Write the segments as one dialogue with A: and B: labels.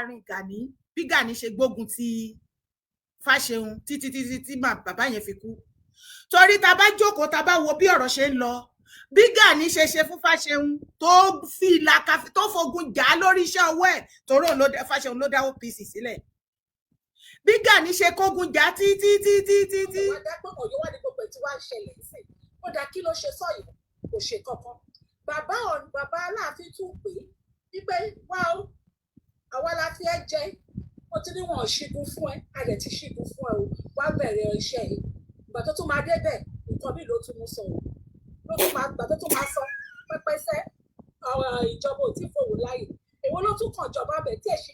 A: láàrin Gani bí Gani ṣe gbógun ti Fáṣẹ̀hùn títí tí bàbá yẹn fi kú torí tá bá jókòó tá bá wo bí ọ̀rọ̀ ṣe ń lọ bí Gani ṣe fún Fáṣẹ̀hùn tó fi ìlàkà tó fogun jà lórí iṣẹ́ ọwọ́ ẹ̀ torí Fáṣẹ̀hùn ló dá OPC sílẹ̀ bí Gani ṣe kógun jà títí.
B: wọ́n dá pé ọ̀yọ́ wà ní gbogbo ẹ̀ tí wàá ṣẹlẹ̀ sí ó dá kí ló ṣe sọ́yìn kò ṣe kankan bàbá Aláàfin tún pè é wípé wá ó àwa la fi ẹ́ jẹ ó ti ní wọn ò ṣígun fún ẹ a dẹ̀ ti ṣígun fún ẹ o wá bẹ̀rẹ̀ iṣẹ́ yìí ìgbà tó tún máa débẹ̀ nǹkan bí ló tún mú sọ ìgbà tó tún máa sọ pẹ́pẹ́sẹ́ ìjọba ò tí fòwò láyè èwo ló tún kàn jọba bẹ̀ tí ẹ ṣe.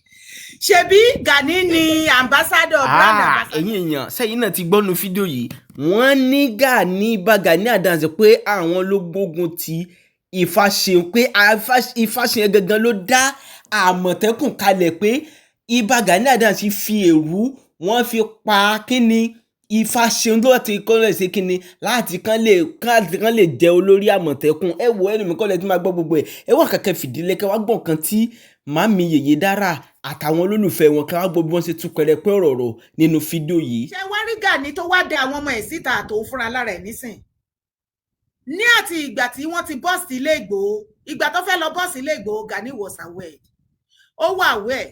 A: ṣebí Gani ni ambassador brand ambassador.
C: ẹ̀yin èèyàn sẹ́yìn náà ti gbọ́nu fídíò yìí wọ́n ní Gani bá Gani Adams pé àwọn ló gbógun ti Ìfàṣẹ̀hùn pé Ìfàṣẹ̀hùn gangan ló dá Àmọ̀tẹ́kùn kalẹ̀ pé Ìbà Gani Adams fi èrú wọ́n fi pa kíni Ìfàṣẹ̀hùn ló ti kọ́lẹ̀ sí kíni láti kán lè jẹ́ olórí Àmọ̀tẹ́kùn ẹ wo ẹnu mi kọ́lẹ̀ tí máa gbọ́ gbogbo ẹ wọ́n kẹ̀kẹ́ fìdílé kẹ́ wá gbọ́n kan tí màmí Yèyé Dára àtàwọn olólùfẹ́ wọn kẹ́ wá gbọ́ bí wọ́n ṣe tún pẹ̀rẹ̀pẹ̀ ọ̀rọ̀ nínú fídíò yìí.
A: ṣé wá rí Gani tó wá dé àwọn ọmọ ẹ̀ síta tó fúnra lára ẹ̀ nísìn ní àti ìgbà tí wọ́n ti bọ́ọ̀sì ilé Ìgbòho ìgbà tó fẹ́ lọ bọ́ọ̀sì ilé Ìgbòho Gani was aware ó wà aware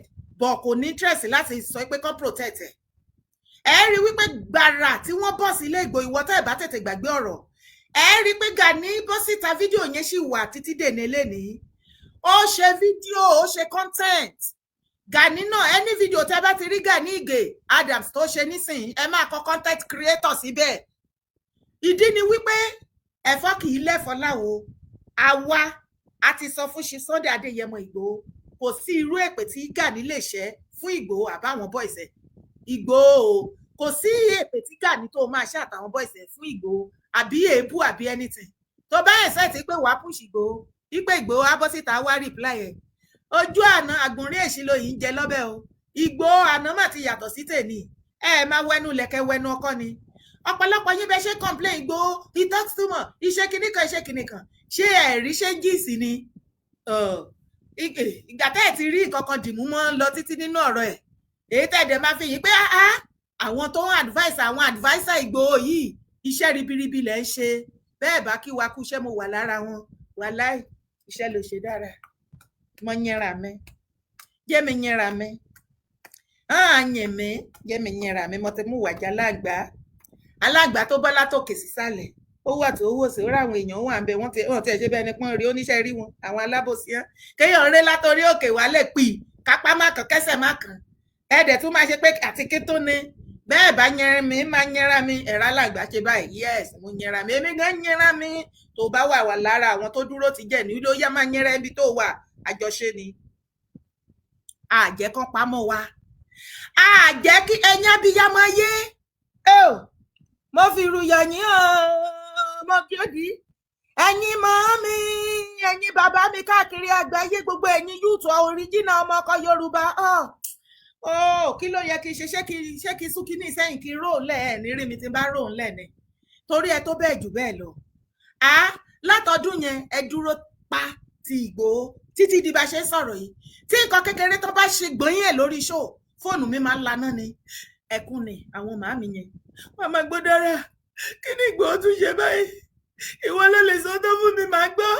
A: bọ̀ kò ní interest láti sọ pé kán protect ẹ̀ ẹ rí wípé gbàrà tí wọ́n bọ́ọ̀sì ilé Ìgbòho ìwọ tẹ́ ẹ̀ bá tètè gbàgbé ọ̀rọ̀ ẹ rí pé Gani bọ́ síta fídíò yẹn sì wà títí dèní lénìí ó ṣe fídíò ó ṣe content Gani náà ẹni fídíò tẹ́ bá ti rí Gani Ìgè Adams tó ṣe nísìnyí ẹ máa kọ content creator síbẹ̀ ìdí ni wípé ẹ̀fọ́ kì í lẹ́fọ́ láwo àwa a ti sọ fún ṣe Sunday Adéyẹmọ Ìgbòho kò sí irú èpè tí Gani lè ṣẹ́ fún Ìgbòho àbáwọn bọ́ìsẹ̀ Ìgbòho kò sí èpè tí Gani tó máa ṣe àtàwọn bọ́ìsẹ̀ fún Ìgbòho àbí èébú àbí anything tó bá ẹ̀sẹ̀ tí pé wàá push Ìgbòho wípé Ìgbòho á bọ́ síta wá reply ẹ̀ ojú àná àgbọ̀nrín èṣì lóyìn jẹ lọ́bẹ̀ o Ìgbòho àná mà ti yàtọ̀ sí tèmi máa wẹnu lẹ̀kẹ̀ wẹnu ọkọ ni ọ̀pọ̀lọpọ̀ yín bẹ ṣe complain Ìgbòho he talks too much iṣẹ́ kìíní kan ṣé ẹ̀rí ṣe ń jìsì ni ìgbà tẹ́ ẹ̀ ti rí nǹkan dìmú mọ́ lọ títí nínú ọ̀rọ̀ ẹ̀ èyí tẹ̀dẹ̀ máa fi yín pé àwọn tó ń advice àwọn adviser Ìgbòho yìí iṣẹ́ ribiribi lẹ̀ ń ṣe bẹ́ẹ̀ bá kí wa kú iṣẹ́ mo wà lára wọn wà láì iṣẹ́ ló ṣe dára mo yẹra mi jẹ́mi yẹra mi yẹ̀mí jẹ́mi yẹra mi mo ti mú wàjà alágbà tó bọ́lá tòkè sísàlẹ̀ ó wà tó wò sí ó ráwọn èèyàn wà ń bẹ wọ́n ti ṣe bẹ́ẹ̀ ni pọ́n rí oníṣẹ́ rí wọn àwọn alábòsí hàn kéèyàn ré látọrí òkè wálẹ̀ pì kápá má kàn kẹsẹ̀ má kàn ẹ̀ẹ́dẹ̀ tún máa ṣe pé àtikí tó ní bẹ́ẹ̀ bá yẹra mi máa yẹra mi ẹ̀rọ alàgbà ṣe báyìí yes mo yẹra mi èmi gan yẹra mi tó bá wà lára àwọn tó dúró ti jẹ́ ní ló yá máa yẹra ibi tó wà àjọṣe ni àjẹ́ kan pamọ́ wa àjẹ́ kí ẹ̀yìn abiyamọ yé mo fi ruyọ̀ yín mo kí ó di ẹ̀yin màámi ẹ̀yin bàbá mi káàkiri àgbáyé gbogbo ẹ̀yin yúùtù oríjìnà ọmọ ọkọ Yorùbá kí ló yẹ kí n ṣe kí sún kíní sẹ́yìn kí rò lẹ́ẹ̀ ní rí mi ti bá rò ńlẹ̀ ni torí ẹ tó bẹ́ẹ̀ jù bẹ́ẹ̀ lọ látọdún yẹn ẹ dúró pa ti Ìgbòho títí di bá ṣe ń sọ̀rọ̀ yìí tí nǹkan kékeré tó bá ṣe gbóyìn ẹ̀ lórí ṣó fóònù mi máa ń laná ni ẹkún ni àwọn màámi yẹn wọn máa gbọ́ dára kí ni Ìgbòho tún ṣe báyìí ìwọ ló lè sọ tó fún mi máa gbọ́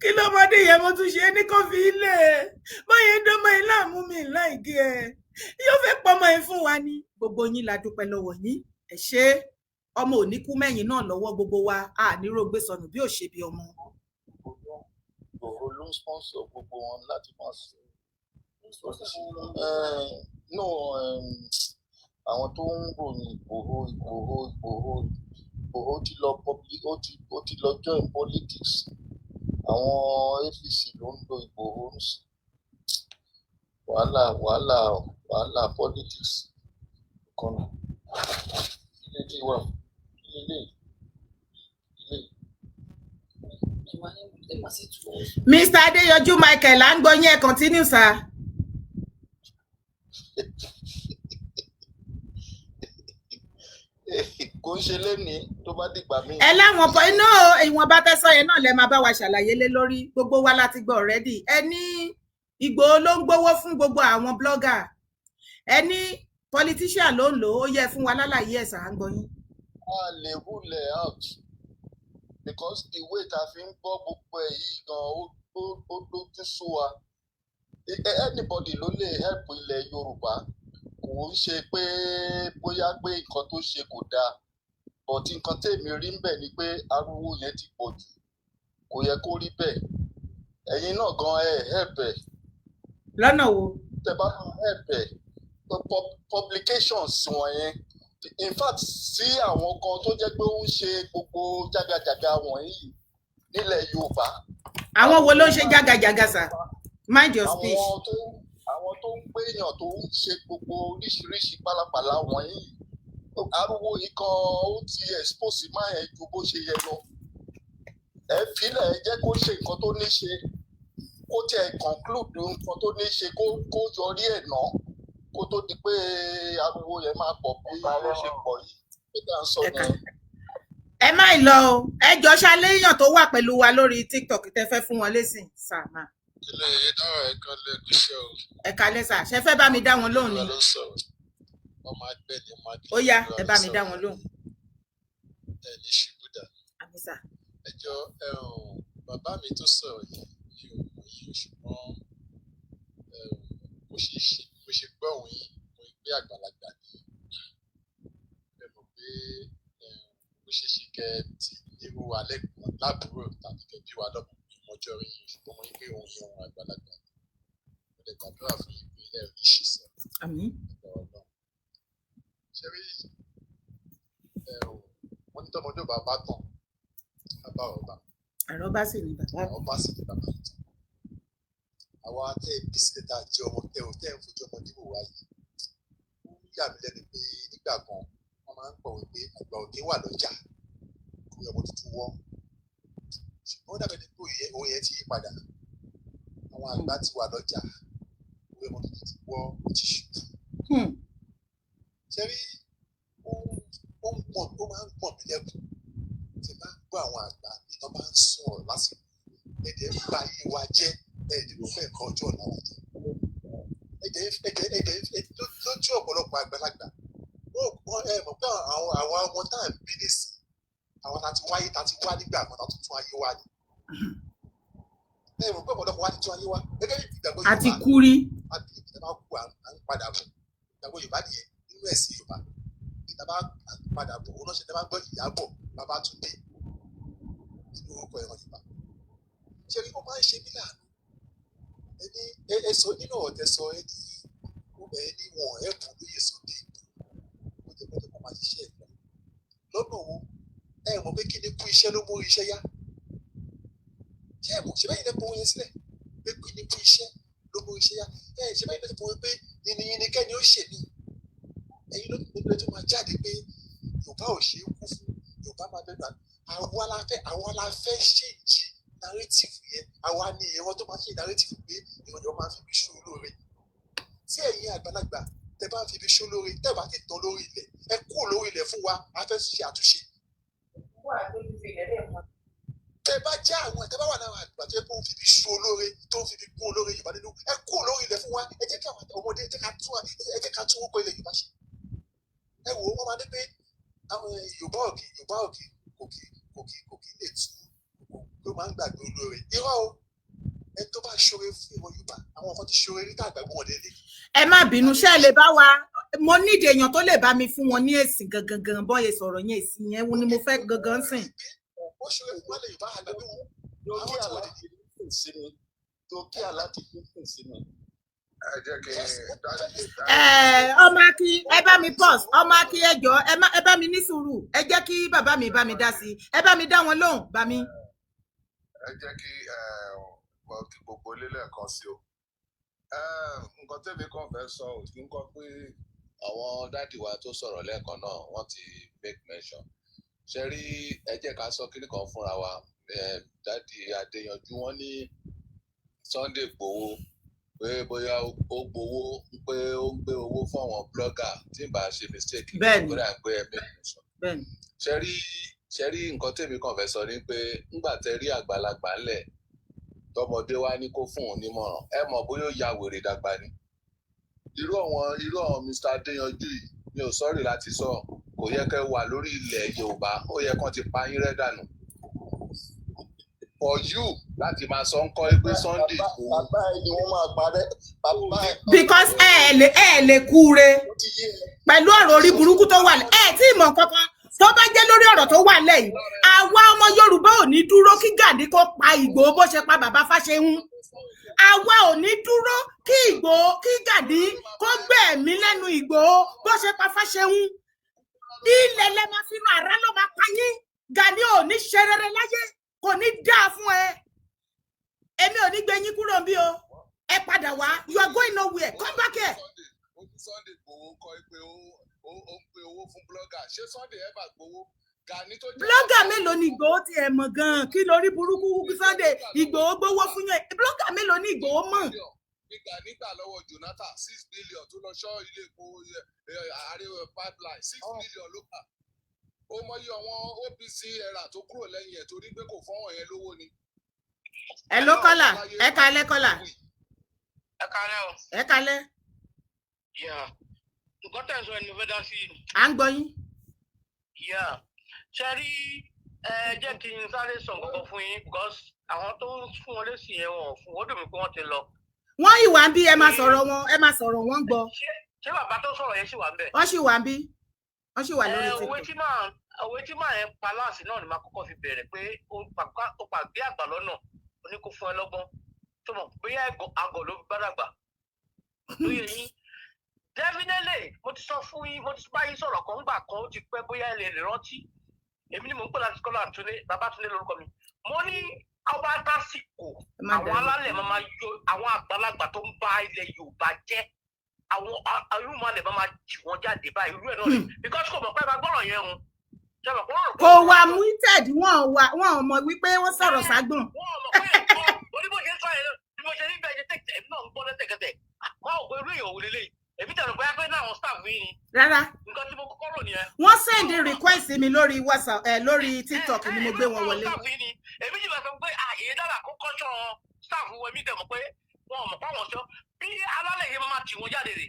A: kí lọ́mọdé yẹn mo tún ṣe é ní kọfí ilé báyẹn dánmọ́ ẹ láàmú mi láìgé ẹ yóò fẹ́ pọmọ ẹ fún wa ní gbogbo yín la dúpẹ́ lọ́wọ́ yín ẹ ṣé ọmọ òní kú mẹ́yìn náà lọ́wọ́ gbogbo wa nírògbé sọnù bí ò ṣe bí ọmọ.
D: Ìgbòho ló ń sponsor gbogbo wọn láti máa sọ àwọn tó ń ròyìn Ìgbòho ti lọ ó ti lọ join politics àwọn APC ló ń lo Ìgbòho ń sí wàhálà politics kan ilé tí wà ilé.
A: Mr. Adeyanju Michael à ń gbọ́ yín continue sir.
D: Kò ń ṣe lẹ́ni tó bá dìgbà mí.
A: ẹ láwọn ọkọ iná ìwọ̀n bá tẹ́sán yẹn náà lẹ máa bá wa ṣàlàyé lé lórí gbogbo wa láti gbọ́ already ẹ ní Ìgbòho ló ń gbowó fún gbogbo àwọn blogger. Ẹni politician ló ń lò ó yẹ fún wa lálàyé ẹ̀sà à ń gbọ́ yín.
D: a lè rule out because the way ta fi ń gbọ́ gbogbo ẹ̀ yìí gan ó lójú sú wa. Anybody ló lè help ilẹ̀ Yorùbá, kò ń ṣe pé bóyá pé nǹkan tó ṣe kò dáa, but nǹkan tèmi rí ń bẹ̀ ni pé ariwo yẹn ti pọ̀ jù, kò yẹ kó rí bẹ́ẹ̀. Ẹ̀yin náà gan help ẹ̀.
A: Lọ́nà wo?
D: Tẹ bá help ẹ̀ publications wọ̀nyẹn, in fact sí àwọn kan tó jẹ́ pé ó ń ṣe gbogbo jágajàga wọ̀nyí nílẹ̀ Yorùbá.
A: Àwọn wo ló ń ṣe jágajàga sà? Mind your speech.
D: Àwọn tó ń gbéyàn tó ń ṣe gbogbo oríṣiríṣi pálapàla wọ̀nyí, ariwo yìí kan ó ti expose máa ẹ̀ ju bó ṣe yẹ lọ. Ẹ filẹ̀ ẹ jẹ́ kó ṣe nǹkan tó ní ṣe, kó tiẹ̀ conclude nǹkan tó ní ṣe, kó yọrí ẹ̀ náà kó tó di pé ariwo yẹn máa pọ̀ bí ó ṣe pọ̀ yìí. Peter ń sọ yẹn.
A: Ẹ má ì lọ o, ẹ jọ ṣàléyàn tó wà pẹ̀lú wa lórí TikTok tẹ́ fẹ́ fún wọn lésìn sàmà.
D: Ilé ìdáhùn ẹ̀kan lẹ́nu iṣẹ́ o.
A: Ẹ kalẹ́ sà, ṣe fẹ́ bá mi dá wọn lóhùn ni?
D: Ọmọ àgbẹ̀ ni ọmọ àgbẹ̀.
A: Ó yá, ẹ bá mi dá wọn lóhùn.
D: Ẹni ṣubúdà.
A: Àmì sà.
D: Ẹjọ́ bàbá mi tó sọ̀rọ̀ yìí mi ò mọ̀ yìí, ṣùgbọ́n mo ṣe gbọ́ òun yìí, mo gbé àgbàlagbà ní ẹ mọ̀ pé ó ṣe ṣe kẹ́ ti irú alẹ́ kan lábúrò tàbí kẹ́ bí wa lọ́mọ ìmọ̀jọ́ rí yìí, ṣùgbọ́n mo ní pé òun yẹn òun àgbàlagbà. Mo lè gbàdúrà fún yín pé ẹ rí ṣì sọ.
A: Àmín.
D: Ṣé rí wọ́n ní tọ́mọdé ò bá bá tán, bàbá ọba.
A: Àrọ́bá sì ni bàbá.
D: Ọba sì ni bàbá ìtàn. Àwa tẹ́ ẹ bí sílẹ̀ tá a jẹ́ ọmọ tẹ́ ẹ ń fojú ọmọdé wò wá yìí. Ó yà mí lẹ́nu pé nígbà kan wọ́n máa ń pọ̀ wípé àgbà òde wà lọ́jà kó ọmọ tuntun wọ́. Ṣùgbọ́n ó dàbẹ̀ ní pé òun yẹn ti yí padà. Àwọn àgbà ti wà lọ́jà kó ọmọ tuntun ti wọ́ ó ti ṣubú. Ṣé rí ó máa ń pọ̀ mí lẹ́kùn tí bá ń gbọ́ àwọn àgbà tí wọ́n bá ń sọ̀rọ̀ lásìkò ẹ̀dẹ̀ ń ba ayé wa jẹ́ ẹ̀dẹ̀ ló fẹ́ kan ọjọ́ ọ̀la wa jẹ́. Ẹ̀dẹ̀ lójú ọ̀pọ̀lọpọ̀ àgbàlagbà wọ́n mọ̀ pé àwọn ọmọ tá à ń bí nísì àwọn tá ti wá nígbà kan tá tuntun ayé wa ni. Ẹ mọ̀ pé ọ̀pọ̀lọpọ̀ wa ti tún ayé wa gẹ́gẹ́ bí ìgbàgbọ́ Yorùbá.
A: Àti kú rí.
D: Àbí ìgbà kú à ń padà bọ̀ ìgbàgbọ́ Yorùbá nìyẹn nínú ẹ̀sìn Yorùbá. Ìgbà padà bọ̀ òun náà ṣe gbọ́ Ìyábọ̀ Babátúndé nínú orúkọ ẹ̀rọ Yorùbá. Ṣé rí wọ́n máa ń ṣe mí láàánú? Ẹni ẹ̀sọ́ nínú ọ̀tẹ̀ sọ ẹni wọn ẹ̀bùn lóye sọ dé ìgbò ó jẹ́ pé kó máa ṣiṣẹ́ ẹ̀dá. Lọ́nà wo ẹ mọ̀ pé kí ni kú iṣẹ́ ló mú iṣẹ́ yá? Ṣé ẹ mọ̀ ṣe bẹ́ẹ̀ yẹn fowó yẹn sílẹ̀ pé kí ni kú iṣẹ́ ló mú iṣẹ́ yá? Ṣe bẹ́ẹ̀ yẹn fowó pé yìnyín kẹ́ni ó ṣe mí? Ẹ̀yin ló ní tó máa jáde pé Yorùbá ò ṣe é kú fún, Yorùbá máa bẹ̀rẹ̀ àwọn la fẹ́ ṣèǹjì narrative yẹn, àwa ni ìran tó máa ṣe narrative pé ìròyìn máa fi ibi ṣó lóore. Tí ẹ̀yin àgbàlagbà tẹ bá ń fi ibi ṣó lóore, tẹ bá ti tán lórí ilẹ̀, ẹ kú lórí ilẹ̀ fún wa, a fẹ́ ṣe àtúnṣe. Tẹ bá já àwọn tẹ bá wà láwọn àgbà tó yẹ kó ń fi ibi ṣó lóore tó ń fi ibi kún olóore Yorùbá nínú, ẹ kú lórí ilẹ̀ fún wa, ẹ jẹ́ kí àwọn ọmọdé ẹ jẹ́ ká tún orúkọ ilẹ̀ Yorùbá ṣe. Ẹ wò ó máa ní pé àwọn Yorùbá òkè lè tú ló máa ń gbàgbé olóore. Irọ́ o, ẹni tó bá ṣoore fún ìwọ Yorùbá, àwọn kan ti ṣoore rí tàgbàgbé wọn délé.
A: Ẹ má bínú, ṣé ẹ lè bá wa, mo nídìí èèyàn tó lè bá mi fún wọn ní èsì gangan bọ́yẹ sọ̀rọ̀ yẹn, èsì yẹn ni mo fẹ́ gangan sìn.
D: Ó ṣoore fún wọlé Yorùbá àgbàgbé wọn. Àwọn tí wọ́n délé. Tókí aláti fífún sí mi. Ẹ jẹ́ kí
A: ọmọ Akin, ẹ bá mi pause, ọmọ Akin ẹ jọ̀ọ́, ẹ bá mi ní sùúrù, ẹ jẹ́ kí bàbá mi bá mi dá sí, ẹ bá mi dá wọn lóhùn bá mi.
E: Ẹ jẹ́ kí gbogbo lélẹ̀ kan sí o. Nǹkan tẹ́mi kan fẹ́ sọ ò kí n kọ́ pé àwọn dádì wa tó sọ̀rọ̀ lẹ́ẹ̀kan náà wọ́n ti make mention. Ṣé rí ẹ jẹ́ ká sọ kíní kan fúnra wa, dádì Adéyanjú wọ́n ní Sunday Igboho pé bóyá ó gbowó pé ó ń gbé owó fún àwọn blogger tí n bá ṣe mistake nítorí à ń gbé ẹ̀mí ìṣọ̀. Ṣé rí nǹkan tèmi kàn fẹ́ sọ ni pé ńgbà tẹ rí àgbàlagbà ńlẹ̀ tọmọdé wa ní kó fún òun nímọ̀ràn ẹ mọ̀ bóyá ó ya wèrè dàgbà ni irú àwọn Mr. Adéyanjú yìí mi ò sọ́rí láti sọ kò yẹ kẹ́ wà lórí ilẹ̀ Yorùbá ó yẹ kán ti pa yín rẹ́ dànù for you láti máa sọ ń kọ́ ẹgbẹ́ Sunday Igboho.
D: bàbá ẹ ni wọ́n máa parẹ́ bàbá ẹ.
A: because ẹ lè kúre pẹ̀lú ọ̀rọ̀ orí burúkú tó wà tí ìmọ̀ kankan tó bá jẹ́ lórí ọ̀rọ̀ tó wà lẹ́yìn àwa ọmọ Yorùbá ò ní dúró kí Gani kó pa Ìgbòho bó ṣe pa bàbá Fáṣẹ̀hún àwa ò ní dúró kí Gani kó gbẹ̀mí lẹ́nu Ìgbòho bó ṣe pa Fáṣẹ̀hún ilẹ̀ lẹ́ máa fi máa rá ló máa pa yín Gani ò ní ṣe rere láyé kò ní dáa fún ẹ èmi ò ní gbé yín kúrò bí o ẹ padà wá you are going nowhere come back here.
E: Sunday Igboho kọ pé ó ń pe owó fún blogger ṣé Sunday ẹ bá gbowó Gani tó jẹ́
A: blogger mélòó ni Ìgbòho ti ẹ̀ mọ̀ gan-an kí lórí burúkú Sunday Ìgbòho gbowó fún yẹn blogger mélòó ni Ìgbòho mọ̀.
E: Gani gbà lọ́wọ́ Jonathan 6 billion tó lọ ṣọ́ ilé epo àríwá pipeline 6 billion ló kà ó mọyì àwọn OPC ẹ̀rà tó kúrò lẹ́yìn ẹ̀ torí pé kò fọ́wọ́n yẹn lówó ni.
A: ẹ ló kọ́là ẹ kalẹ́ kọ́là.
F: ẹ kalẹ́ o.
A: ẹ kalẹ́.
F: nǹkan tẹ̀ ń sọ ẹni fẹ́ dá sí i.
A: à ń gbọ́ yín.
F: ṣe rí jẹ́ kí n sáré sọ nǹkan fún yín because àwọn tó ń fún wọn lésì yẹn wọn fún wọn dùn mí pé wọ́n ti lọ.
A: wọ́n ìwà ń bí ẹ máa sọ̀rọ̀ wọn gbọ́.
F: ṣé bàbá tó sọ̀rọ̀ yẹn sì wà ń bẹ̀.
A: wọ́n sì wà ń bí wọ́n sì wà lórí TikTok.
F: òwe tí màá yẹn pa láàsì náà ni màá kọ́kọ́ fi bẹ̀rẹ̀ pé ó pàgbé àgbà lọ́nà ó ní kó fún ẹ lọ́gbọ́n tó mọ̀ bóyá àgọ̀ ló bá dàgbà lóye yín. Definitely mo ti sọ fún yín mo ti bá yín sọ̀rọ̀ kan gbà kan ó ti pẹ́ bóyá ẹ lè rántí èmi ni mò ń pè láti kọ́lá àtúndé Babátúndé lórúkọ mi mo ní ọba dásìkò àwọn alálẹ̀ máa yọ àwọn àgbàlagbà tó ń bá ilẹ̀ Yorùbá jẹ́ àwọn irúmọlẹ̀ máa jì wọ́n jáde báyìí irú ẹ̀ náà ni because kò mọ̀ pé bá gbọ́rọ̀ yẹn hun
A: kò wà muted wọn ò mọ̀ wípé wọ́n sọ̀rọ̀ ságbọ̀n.
F: wọn ò mọ̀ pé ẹ̀kọ́ oníbò ṣe ń sọ yẹn bí mo ṣe ní bẹ́ẹ̀ ṣe tẹ̀kẹ̀ náà ń gbọ́ lẹ́tẹ̀kẹ̀tẹ̀ wọn ò pé irú èèyàn òwúlélẹ̀ èmi tẹ̀lé bóyá pé náà àwọn staff mi ni.
A: rárá
F: nǹkan tí mo kọ́kọ́ rò nìyẹn.
A: wọ́n send request mi lórí WhatsApp lórí TikTok ni mo gbé wọn wọlé.
F: èmi jìbọn sọ pé àyè dára kó kọ́ṣọ́ staff wọ èmi tẹ̀ mọ̀ pé wọn ò mọ̀ pé àwọn ṣọ́ bí alálẹ̀ yẹn máa tì wọ́n jáde rè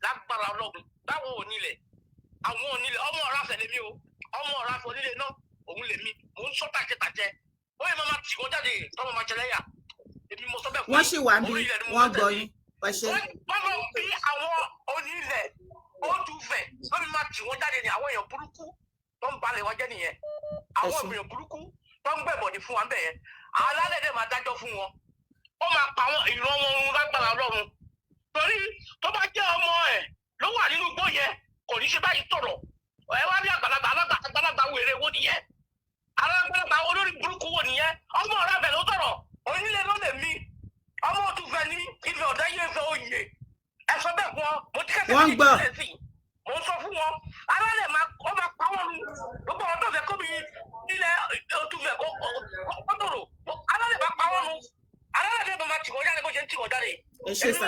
F: lágbára Ọlọ́run báwọn ò nílẹ̀ àwọn ò nílẹ̀ ọmọ ọ̀rá fẹ̀ lèmi o ọmọ ọ̀rá fọ̀ nílé náà òun lèmi mò ń sọ tàjẹtàjẹ ó yẹ máa tì wọ́n jáde tọ́mọ máa jẹlẹ́yà èmi mo sọ bẹ́ẹ̀ fún
A: wọ́n sì wà bí wọ́n gbọ́ yín pẹ̀ṣẹ́.
F: báwo bí àwọn onílẹ̀ Odùfẹ̀ lórí máa tì wọ́n jáde ní àwọn èèyàn burúkú tó ń balẹ̀ wọ́n jẹ́ nìyẹn àwọn èèyàn burúkú tó ń gbẹ̀bọ̀ ní fún wa bẹ́ẹ̀ alálẹ̀ dẹ̀ máa dájọ́ fún wọn ó máa pa àwọn ìran wọn lágbára Ọlọ́run torí tó bá jẹ́ ọmọ ẹ̀ ló wà nínú igbó yẹn kò ní ṣe báyìí tọ̀rọ̀ ẹ wá ní àgbàlagbà wèrè wo nìyẹn àgbàlagbà olórí burúkú wo nìyẹn ọmọ ọ̀rá bẹ̀ ló tọ̀rọ̀ onílé ló lè mí ọmọ Odùfẹ̀ ní Ifẹ̀ ọ̀dá yé Ifẹ̀ oyè ẹ sọ bẹ́ẹ̀ fún ọ mo ti kẹ́kẹ́ ní ìpínlẹ̀ sí mo sọ fún wọn alálẹ̀ ó máa pa wọn lu gbogbo ọ̀dọ́ fẹ́ kó mi nílẹ̀ Odùfẹ̀ kó tòrò alálẹ̀ máa pa wọn lu alálẹ̀ fẹ́ máa tì wọ́n jáde bó ṣe ń tì wọ́n jáde
A: ẹ ṣé sà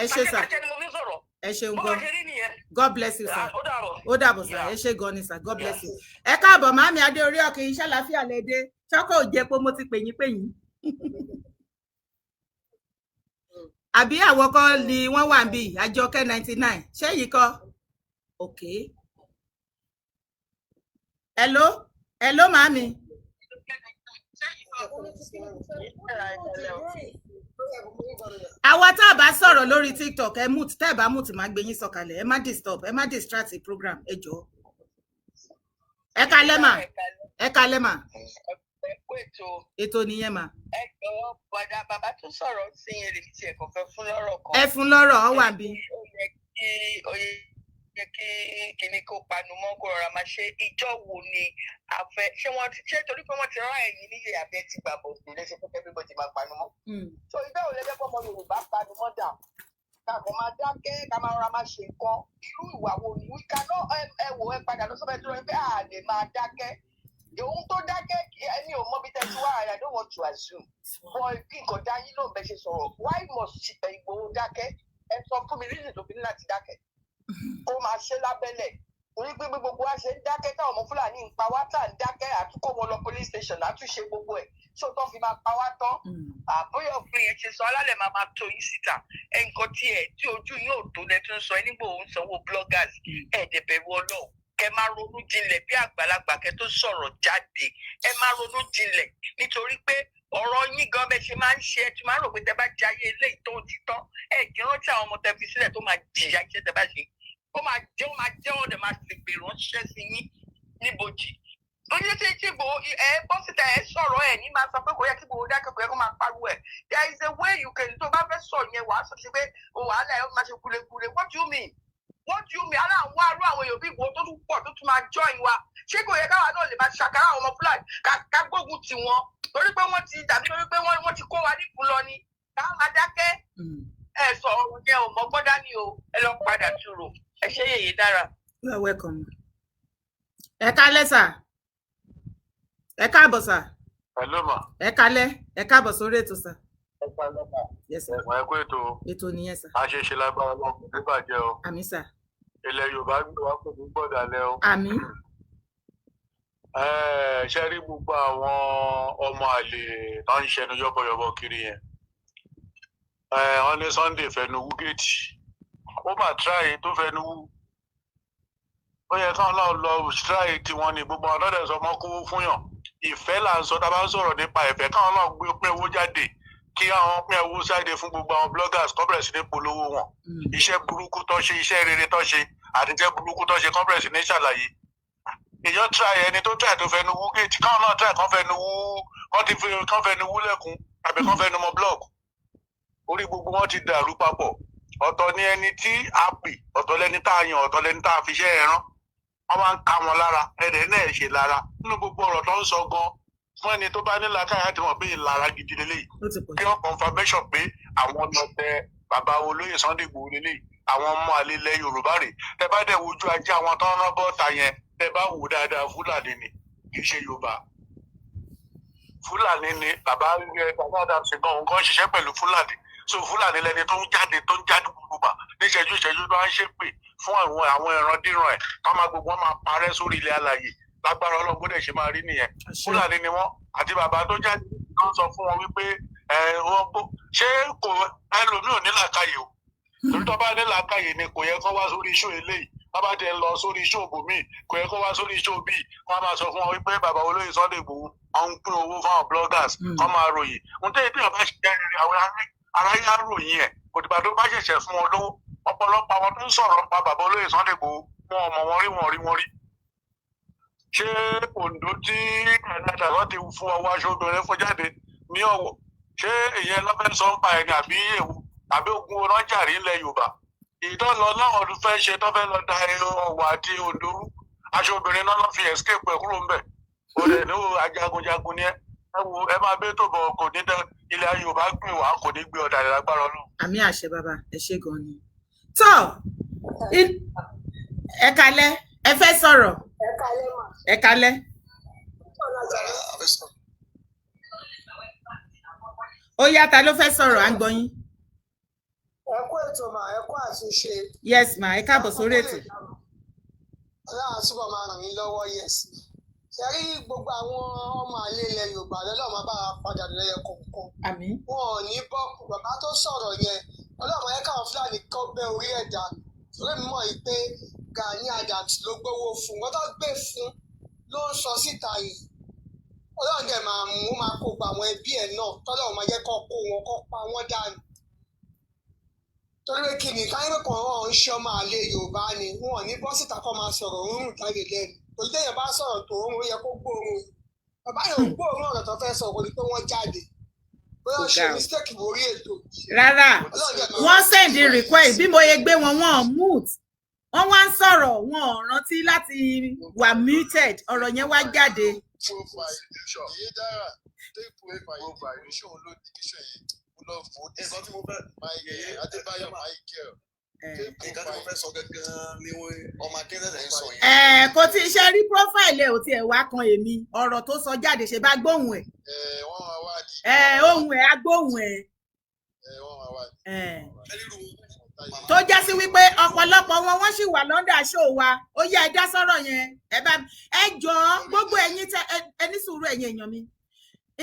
A: ẹ ṣé sà ẹ ṣeun gan God bless you sir ó dàbọ̀ sà ẹ ṣé gan ni sà God bless you ẹ káàbọ̀ màámi adé orí ọkàn iṣẹ́ àlàáfíà lẹ́dẹ́ ṣọ́kọ̀ òjẹ́ pé mo ti pè yín àbí àwọn kan ni wọ́n wà níbí Àjọkẹ́ 99 ṣé yìí kọ́ ok hello màámi. àwa tá a bá sọ̀rọ̀ lórí TikTok ẹ mute tẹ́ ẹ bá mute máa gbé yín sọ̀kalẹ̀ ẹ má disturb ẹ má distract the program ẹ jọ̀ọ́ ẹ kalẹ́ mà ètò nìyẹn mà.
G: ẹ jọ̀wọ́ bọ̀dà bàbá tó sọ̀rọ̀ sí yẹn lè tiẹ̀ kàn fẹ́ fún lọ́rọ̀ kan.
A: ẹ fún lọ́rọ̀ ọ wà bí.
G: ó yẹ kí kíní kó panu mọ́ kó rọra máa ṣe ìjọ wo ni àfẹ́ ṣé torí pé wọ́n ti rán ẹ̀yìn níyè abẹ́ ti gbà bọ̀ sí léṣe pé everybody máa panu mọ́. so ìjọ wo lẹ́gbẹ́ fọmọ Yorùbá panu mọ́ dà káàkó máa dákẹ́ ká máa rọra máa ṣe nǹkan irú ìwà wo ni wíkà náà ẹ wò ẹ padà lọ sọ́bẹ̀ tó rẹ pé àlè máa dákẹ́ òun tó dákẹ́ ẹni ò mọ bí tẹ́tí wá I don't want to assume but kí nǹkan dá yín lóun bẹ ṣe sọ̀rọ̀ why must Ìgbòho dákẹ́ ẹ sọ fún mi reason tó fi ní láti dákẹ́ kó máa ṣe lábẹ́lẹ̀ orí pé gbogbo wa ṣe ń dákẹ́ táwọn ọmọ Fúlàní ń pa wá tá à ń dákẹ́ àtúkọ̀ wọn lọ police station àtúnṣe gbogbo ẹ̀ tó tán fi máa pa wá tán àbóyọ òfin yẹn ṣe sọ alálẹ̀ máa tó yín síta nǹkan tí ojú yóò tó lẹ tó ń sọ nígbà òun sanwó bloggers ẹ̀ẹ́dẹ̀bẹ̀rù ọlọ́run kẹ máa ronú jinlẹ̀ bí àgbàlagbà kẹ tó sọ̀rọ̀ jáde ẹ máa ronú jinlẹ̀ nítorí pé ọ̀rọ̀ yín gan bẹ́ẹ̀ ṣe máa ń ṣe ẹ tí máa ń rò pé tẹ bá jayé eléyìí tó ti tán ẹ kì í rántí àwọn ọmọ tẹ fi sílẹ̀ tó máa jìyà iṣẹ́ tẹ bá ṣe ó máa jẹ́ ọ̀dẹ̀ máa sì pè ránṣẹ́ sí yín níbojì oye tí Igboho ẹ bọ́ síta ẹ sọ̀rọ̀ ẹ ní máa sọ pé kò yẹ kí Igboho dákẹ́ kò yẹ kó máa pariwo ẹ there is a way you can tó bá fẹ́ sọ yẹn wàá sọ sí pé wàhálà ẹ máa ṣe kulekule what do you mean aláwọ̀ arú àwọn èèyàn bí Igboho tó tún pọ̀ tó tún máa join wa ṣé kò yẹ káwa náà lè máa ṣàkárà àwọn ọmọ Fúlàní ká gbógun tì wọ́n torí pé wọ́n ti dàbí torí pé wọ́n ti kó wa nípò lọ ni ká máa dákẹ́ ẹ sọ ọ̀run yẹn ò mọ́gbọ́n dání o ẹ lọ padà túrò ẹ ṣe yèyé dára.
A: You are welcome. Ẹ kálẹ́ sà. Ẹ káàbọ̀ sà.
E: Hello ma.
A: Ẹ kálẹ́. Ẹ káàbọ̀ sórí ètò sà.
E: Ẹ kálẹ́ ma.
A: Yes sir.
E: Ẹ̀wọ̀n ẹ̀kọ́ ètò.
A: Ètò nìyẹn sà.
E: Àṣeṣe lágbára ọlọ́run ní bàjẹ́ o.
A: Àmín sà.
E: Ilẹ̀ Yorùbá gbé wa kò ní gbọ́dọ̀ alẹ́ o.
A: Àmín.
E: Ṣe rí gbogbo àwọn ọmọ àlè tó ń ṣẹnu yọ́bọ̀yọ́bọ̀ kiri yẹn. Wọ́n ní Sunday fẹnu wú géètì. Ó mà tíráì tó fẹnu wú. Ó yẹ káwọn náà lọ tíráì tiwọn ní gbogbo àwọn ọ̀dọ́dẹ̀ sọ mọ́ kówó fún yàn. Ìfẹ́ là ń sọ tá a bá ń sọ̀rọ̀ nípa ìfẹ́ káwọn náà gbé pé owó jáde kí àwọn pín owó jáde fún gbogbo àwọn bloggers kó bẹ̀rẹ̀ sí ní polówó wọn. Iṣẹ́ burúkú tó ṣe iṣẹ́ rere tó ṣe àti iṣẹ́ burúkú tó ṣe kó bẹ̀rẹ̀ sí ní ṣàlàyé. Èèyàn tíráì ẹni tó tíráì tó fẹnu wú géètì káwọn náà tíráì kán fẹnu wú lẹ́kùn àbí kán fẹnu mọ blog. Orí gbogbo wọn ti dàrú papọ̀. Ọ̀tọ̀ ni ẹni tí a pè ọ̀tọ̀ lẹni tá a yàn ọ̀tọ̀ lẹni tá a fi iṣẹ́ ẹran wọ́n máa ń ka wọn lára ẹ̀rẹ̀ náà ṣe lára nínú gbogbo ọ̀rọ̀ tó ń sọ gan fún ẹni tó bá ní làákàyà tí wọ́n bí ìlara gidi lélẹ́yìí kí wọ́n confirmation pé àwọn ọlọ́tẹ̀ bàbá olóyè Sunday Igboho lélẹ́yìí àwọn ọmọ àlè ilẹ̀ Yorùbá rè tẹ bá dẹ̀ wojú ajé àwọn tó ń rán bọ́ọ̀tà yẹn tẹ bá wò dáadáa Fúlàní ni kì í ṣe Yorùbá Fúlàní ni bàbá Adams gan òun kan ṣiṣẹ́ pẹ̀lú Fúlàní so Fúlàní lẹni tó ń jáde gbogbo bà níṣẹ́jú ìṣẹ́jú tó ń ṣépè fún àwọn ẹran díran ẹ̀ ká máa gbogbo wọn máa parẹ́ sórí ilẹ̀ alàyè lágbára Ọlọ́run dẹ̀ ṣe máa rí nìyẹn Fúlàní ni wọ́n àti bàbá tó jáde kan sọ fún wọn wípé wọ́n gbó ṣé kò ẹlòmíì ò ní làákàyè o torí tó bá ní làákàyè ni kò yẹ kó wá sórí iṣó eléyìí wọ́n bá tẹ̀ lọ sórí iṣó òbòmíì kò yẹ kó wá sórí iṣó bíi wọ́n máa sọ fún wọn wípé bàbá olóyè Sunday Igboho wọ́n ń pín owó fáwọn bloggers wọ́n máa ròyìn ohun tó yẹ kí ọba ṣe jẹ́ àwọn aráyé ròyìn ẹ̀ kò dìgbà tó bá ṣẹ̀ṣẹ̀ fún wọn lówó ọ̀pọ̀lọpọ̀ àwọn tó ń sọ̀rọ̀ pa bàbá olóyè Sunday Igboho wọn ọmọ wọn rí ṣé Ondo tí Canada wọn ti fún ọwọ́ aṣọ obìnrin fún jáde ní Ọ̀wọ̀ ṣé ìyẹn lọ́fẹ́ sọ ń pa ẹni àbí èwu àbí ogun ọlọ́jàrí ńlẹ̀ Yorùbá ìtọ́ lọ láwọn ọdún fẹ́ ṣe tó fẹ́ lọ da Ọ̀wọ̀ àti Ondo rú aṣọ obìnrin náà lọ́ fi escape ẹ̀ kúrò ńbẹ̀ ó lè ní ajagunjagun ni ẹ wo ẹ máa bẹ tó bọ kò ní ilẹ̀ Yorùbá gbé wá kò ní gbé ọ̀dà lágbára Ọlọ́run.
A: Àmì àṣẹ bàbá ẹ ṣé gan ni. tó ẹ kálẹ́ ẹ fẹ́ sọ̀rọ̀ ẹ kálẹ́. ó yá ta ló fẹ́ sọ̀rọ̀ à ń gbọ́ yín.
B: ẹ kú ètò mà ẹ kú àtúnṣe.
A: yes ma ẹ káàbọ̀ sórí ètò.
B: ọlọ́run àtúbọ̀ máa ràn yín lọ́wọ́ yes ṣe rí gbogbo àwọn ọmọ àlè ilẹ̀ Yorùbá lọ́lọ́ máa bá a padà lẹ́yẹ kọ̀ọ̀kan.
A: àmín.
B: wọn ò ní bọ́ọ̀kù bàbá tó sọ̀rọ̀ yẹn ọlọ́run ayé káwọn Fúlàní kọ́ bẹ́ orí ẹ̀dá torí mi mọ̀ yìí pé Gani Adams ló gbowó fún wọn tó gbé fún ló ń sọ síta yìí ọlọ́run dẹ̀ máa kó gba àwọn ẹbí ẹ̀ náà tọ́lọ́run máa jẹ́ kó kó wọn kó pa wọ́n dànù torí pé kí ni káyọ̀ kan wọn ń ṣe ọmọ àlè Yorùbá ni wọn ò ní bọ́ síta kó máa sọ̀rọ̀ òórùn jáde lẹ́nu òjì téèyàn bá sọ̀rọ̀ tó òórùn ó yẹ kó gbóòórùn bàbá yẹn ò gbóòórùn ọ̀rọ̀ tó fẹ́ sọ kò ní pé wọ́n jáde bóyá ó ṣe mistake lórí ètò.
A: rárá wọ́n send request bí mo yẹ gbé wọn wọ́n mute wọ́n wá ń sọ̀rọ̀ wọn ò rántí láti wà muted ọ̀rọ̀ yẹn wá jáde. Kò tí ì ṣe rí profile ẹ ò tiẹ̀ wá kan èmi ọ̀rọ̀ tó sọ jáde ṣe bá gbóhùn ẹ̀ ohùn ẹ̀ agbóhùn ẹ̀ tó já sí wípé ọ̀pọ̀lọpọ̀ wọ́n sì wà lọ́ndà show wa ó yá ẹ dá sọ̀rọ̀ yẹn ẹ jọ gbogbo ẹ̀yin ẹni sùúrù ẹ̀yin èèyàn mi